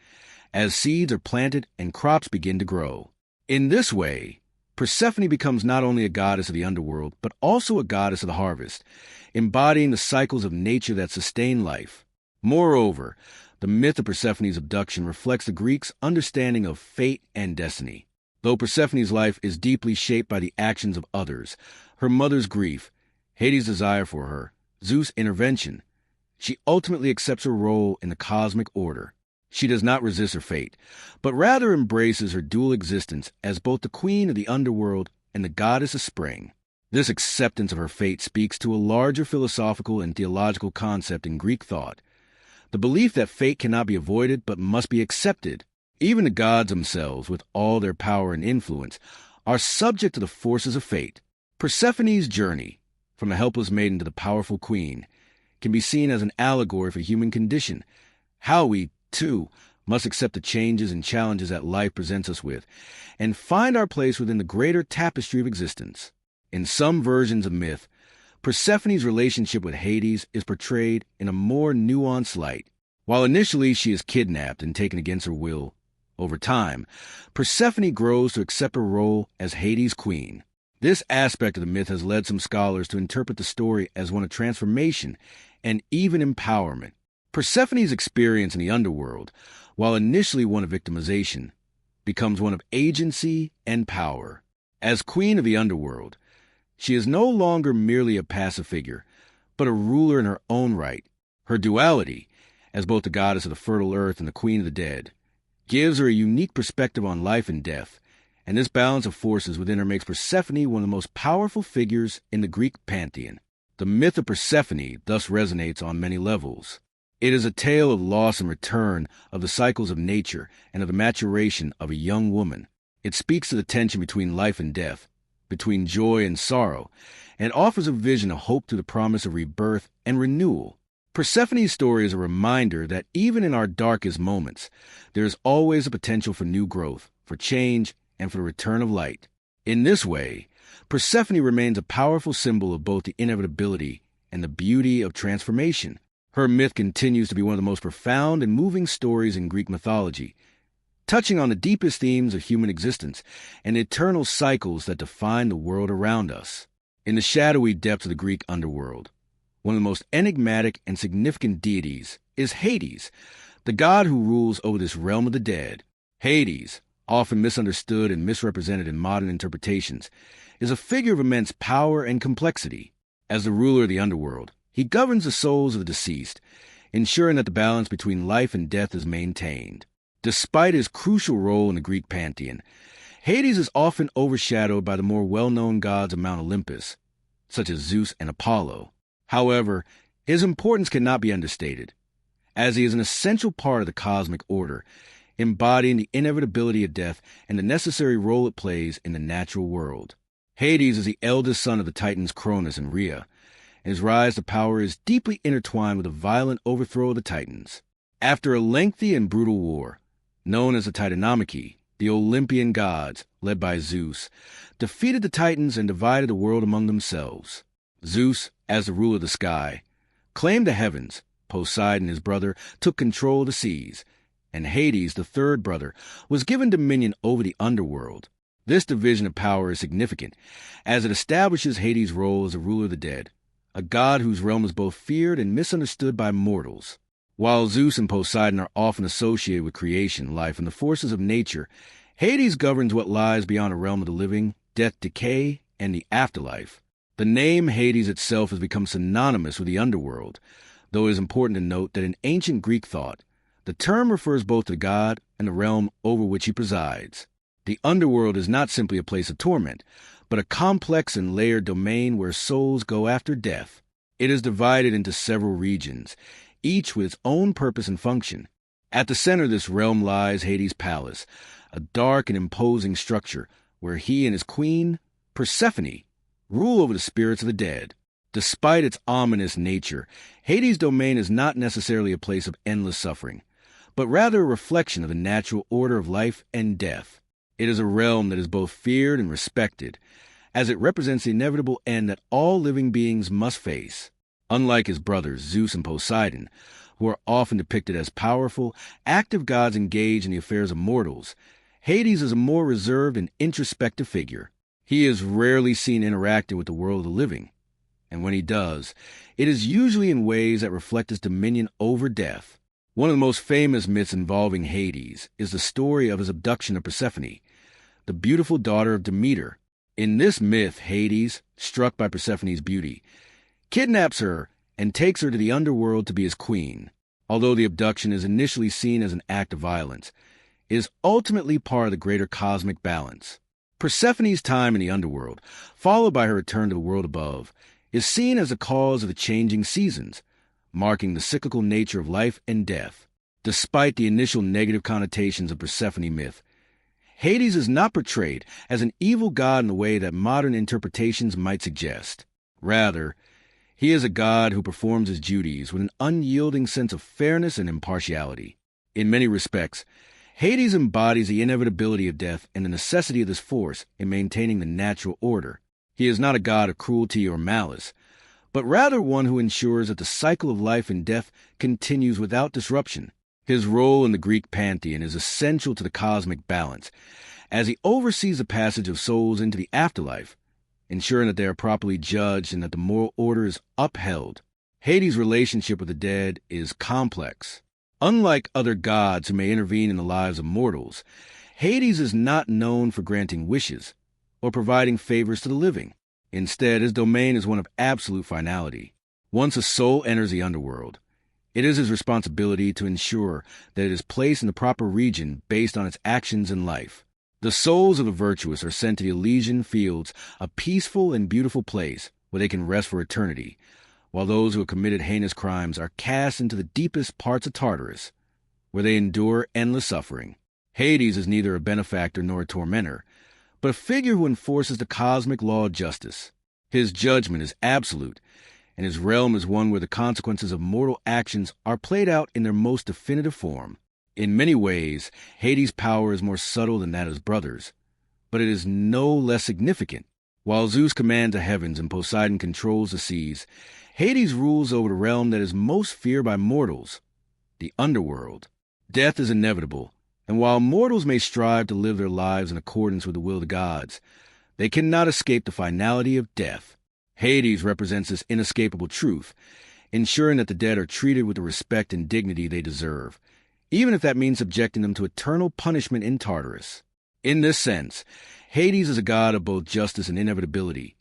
as seeds are planted and crops begin to grow. In this way, Persephone becomes not only a goddess of the underworld, but also a goddess of the harvest, embodying the cycles of nature that sustain life. Moreover, the myth of Persephone's abduction reflects the Greeks' understanding of fate and destiny. Though Persephone's life is deeply shaped by the actions of others, her mother's grief, Hades' desire for her, Zeus' intervention, she ultimately accepts her role in the cosmic order. She does not resist her fate, but rather embraces her dual existence as both the queen of the underworld and the goddess of spring. This acceptance of her fate speaks to a larger philosophical and theological concept in Greek thought, the belief that fate cannot be avoided but must be accepted. Even the gods themselves, with all their power and influence, are subject to the forces of fate. Persephone's journey, from a helpless maiden to the powerful queen, can be seen as an allegory for the human condition, how we, too, must accept the changes and challenges that life presents us with, and find our place within the greater tapestry of existence. In some versions of myth, Persephone's relationship with Hades is portrayed in a more nuanced light. While initially she is kidnapped and taken against her will, over time, Persephone grows to accept her role as Hades' queen. This aspect of the myth has led some scholars to interpret the story as one of transformation and even empowerment. Persephone's experience in the underworld, while initially one of victimization, becomes one of agency and power. As queen of the underworld, she is no longer merely a passive figure, but a ruler in her own right. Her duality, as both the goddess of the fertile earth and the queen of the dead, gives her a unique perspective on life and death, and this balance of forces within her makes Persephone one of the most powerful figures in the Greek pantheon. The myth of Persephone thus resonates on many levels. It is a tale of loss and return, of the cycles of nature, and of the maturation of a young woman. It speaks to the tension between life and death, between joy and sorrow, and offers a vision of hope through the promise of rebirth and renewal. Persephone's story is a reminder that even in our darkest moments, there is always a potential for new growth, for change, and for the return of light. In this way, Persephone remains a powerful symbol of both the inevitability and the beauty of transformation. Her myth continues to be one of the most profound and moving stories in Greek mythology, touching on the deepest themes of human existence and the eternal cycles that define the world around us. In the shadowy depths of the Greek underworld, one of the most enigmatic and significant deities is Hades, the god who rules over this realm of the dead. Hades, often misunderstood and misrepresented in modern interpretations, is a figure of immense power and complexity. As the ruler of the underworld, he governs the souls of the deceased, ensuring that the balance between life and death is maintained. Despite his crucial role in the Greek pantheon, Hades is often overshadowed by the more well-known gods of Mount Olympus, such as Zeus and Apollo. However, his importance cannot be understated, as he is an essential part of the cosmic order, embodying the inevitability of death and the necessary role it plays in the natural world. Hades is the eldest son of the Titans Cronus and Rhea, and his rise to power is deeply intertwined with the violent overthrow of the Titans. After a lengthy and brutal war, known as the Titanomachy, the Olympian gods, led by Zeus, defeated the Titans and divided the world among themselves. Zeus, as the ruler of the sky, claimed the heavens. Poseidon, his brother, took control of the seas, and Hades, the third brother, was given dominion over the underworld. This division of power is significant, as it establishes Hades' role as the ruler of the dead, a god whose realm is both feared and misunderstood by mortals. While Zeus and Poseidon are often associated with creation, life, and the forces of nature, Hades governs what lies beyond the realm of the living, death, decay, and the afterlife. The name Hades itself has become synonymous with the underworld, though it is important to note that in ancient Greek thought, the term refers both to the god and the realm over which he presides. The underworld is not simply a place of torment, but a complex and layered domain where souls go after death. It is divided into several regions, each with its own purpose and function. At the center of this realm lies Hades' palace, a dark and imposing structure where he and his queen, Persephone, rule over the spirits of the dead. Despite its ominous nature, Hades' domain is not necessarily a place of endless suffering, but rather a reflection of the natural order of life and death. It is a realm that is both feared and respected, as it represents the inevitable end that all living beings must face. Unlike his brothers, Zeus and Poseidon, who are often depicted as powerful, active gods engaged in the affairs of mortals, Hades is a more reserved and introspective figure. He is rarely seen interacting with the world of the living, and when he does, it is usually in ways that reflect his dominion over death. One of the most famous myths involving Hades is the story of his abduction of Persephone, the beautiful daughter of Demeter. In this myth, Hades, struck by Persephone's beauty, kidnaps her and takes her to the underworld to be his queen. Although the abduction is initially seen as an act of violence, it is ultimately part of the greater cosmic balance. Persephone's time in the underworld, followed by her return to the world above, is seen as a cause of the changing seasons, marking the cyclical nature of life and death. Despite the initial negative connotations of Persephone myth, Hades is not portrayed as an evil god in the way that modern interpretations might suggest. Rather, he is a god who performs his duties with an unyielding sense of fairness and impartiality. In many respects, Hades embodies the inevitability of death and the necessity of this force in maintaining the natural order. He is not a god of cruelty or malice, but rather one who ensures that the cycle of life and death continues without disruption. His role in the Greek pantheon is essential to the cosmic balance, as he oversees the passage of souls into the afterlife, ensuring that they are properly judged and that the moral order is upheld. Hades' relationship with the dead is complex. Unlike other gods who may intervene in the lives of mortals, Hades is not known for granting wishes or providing favors to the living. Instead, his domain is one of absolute finality. Once a soul enters the underworld, it is his responsibility to ensure that it is placed in the proper region based on its actions in life. The souls of the virtuous are sent to the Elysian fields, a peaceful and beautiful place where they can rest for eternity, while those who have committed heinous crimes are cast into the deepest parts of Tartarus, where they endure endless suffering. Hades is neither a benefactor nor a tormentor, but a figure who enforces the cosmic law of justice. His judgment is absolute, and his realm is one where the consequences of mortal actions are played out in their most definitive form. In many ways, Hades' power is more subtle than that of his brothers, but it is no less significant. While Zeus commands the heavens and Poseidon controls the seas, Hades rules over the realm that is most feared by mortals, the underworld. Death is inevitable, and while mortals may strive to live their lives in accordance with the will of the gods, they cannot escape the finality of death. Hades represents this inescapable truth, ensuring that the dead are treated with the respect and dignity they deserve, even if that means subjecting them to eternal punishment in Tartarus. In this sense, Hades is a god of both justice and inevitability,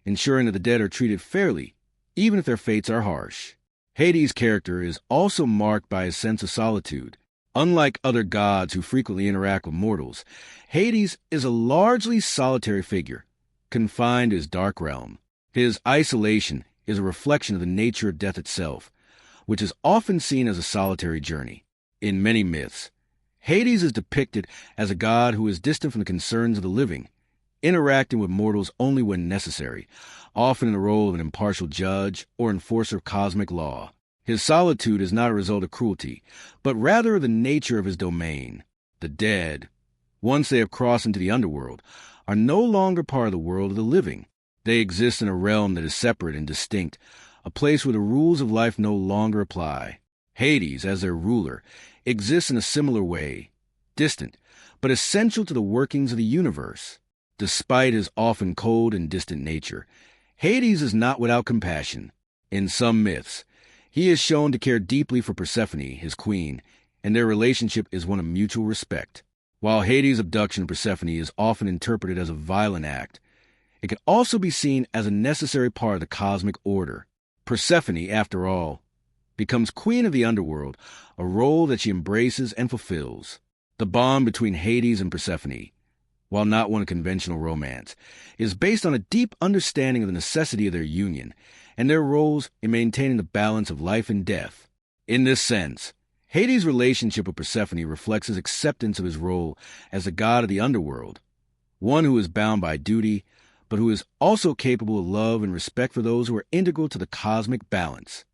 ensuring that the dead are treated fairly, even if their fates are harsh. Hades' character is also marked by his sense of solitude. Unlike other gods who frequently interact with mortals, Hades is a largely solitary figure, confined to his dark realm. His isolation is a reflection of the nature of death itself, which is often seen as a solitary journey. In many myths, Hades is depicted as a god who is distant from the concerns of the living, interacting with mortals only when necessary, often in the role of an impartial judge or enforcer of cosmic law. His solitude is not a result of cruelty, but rather the nature of his domain. The dead, once they have crossed into the underworld, are no longer part of the world of the living. They exist in a realm that is separate and distinct, a place where the rules of life no longer apply. Hades, as their ruler, exists in a similar way, distant, but essential to the workings of the universe. Despite his often cold and distant nature, Hades is not without compassion. In some myths, he is shown to care deeply for Persephone, his queen, and their relationship is one of mutual respect. While Hades' abduction of Persephone is often interpreted as a violent act, it can also be seen as a necessary part of the cosmic order. Persephone, after all, becomes queen of the underworld, a role that she embraces and fulfills. The bond between Hades and Persephone, while not one of conventional romance, is based on a deep understanding of the necessity of their union and their roles in maintaining the balance of life and death. In this sense, Hades' relationship with Persephone reflects his acceptance of his role as the god of the underworld, one who is bound by duty, but who is also capable of love and respect for those who are integral to the cosmic balance.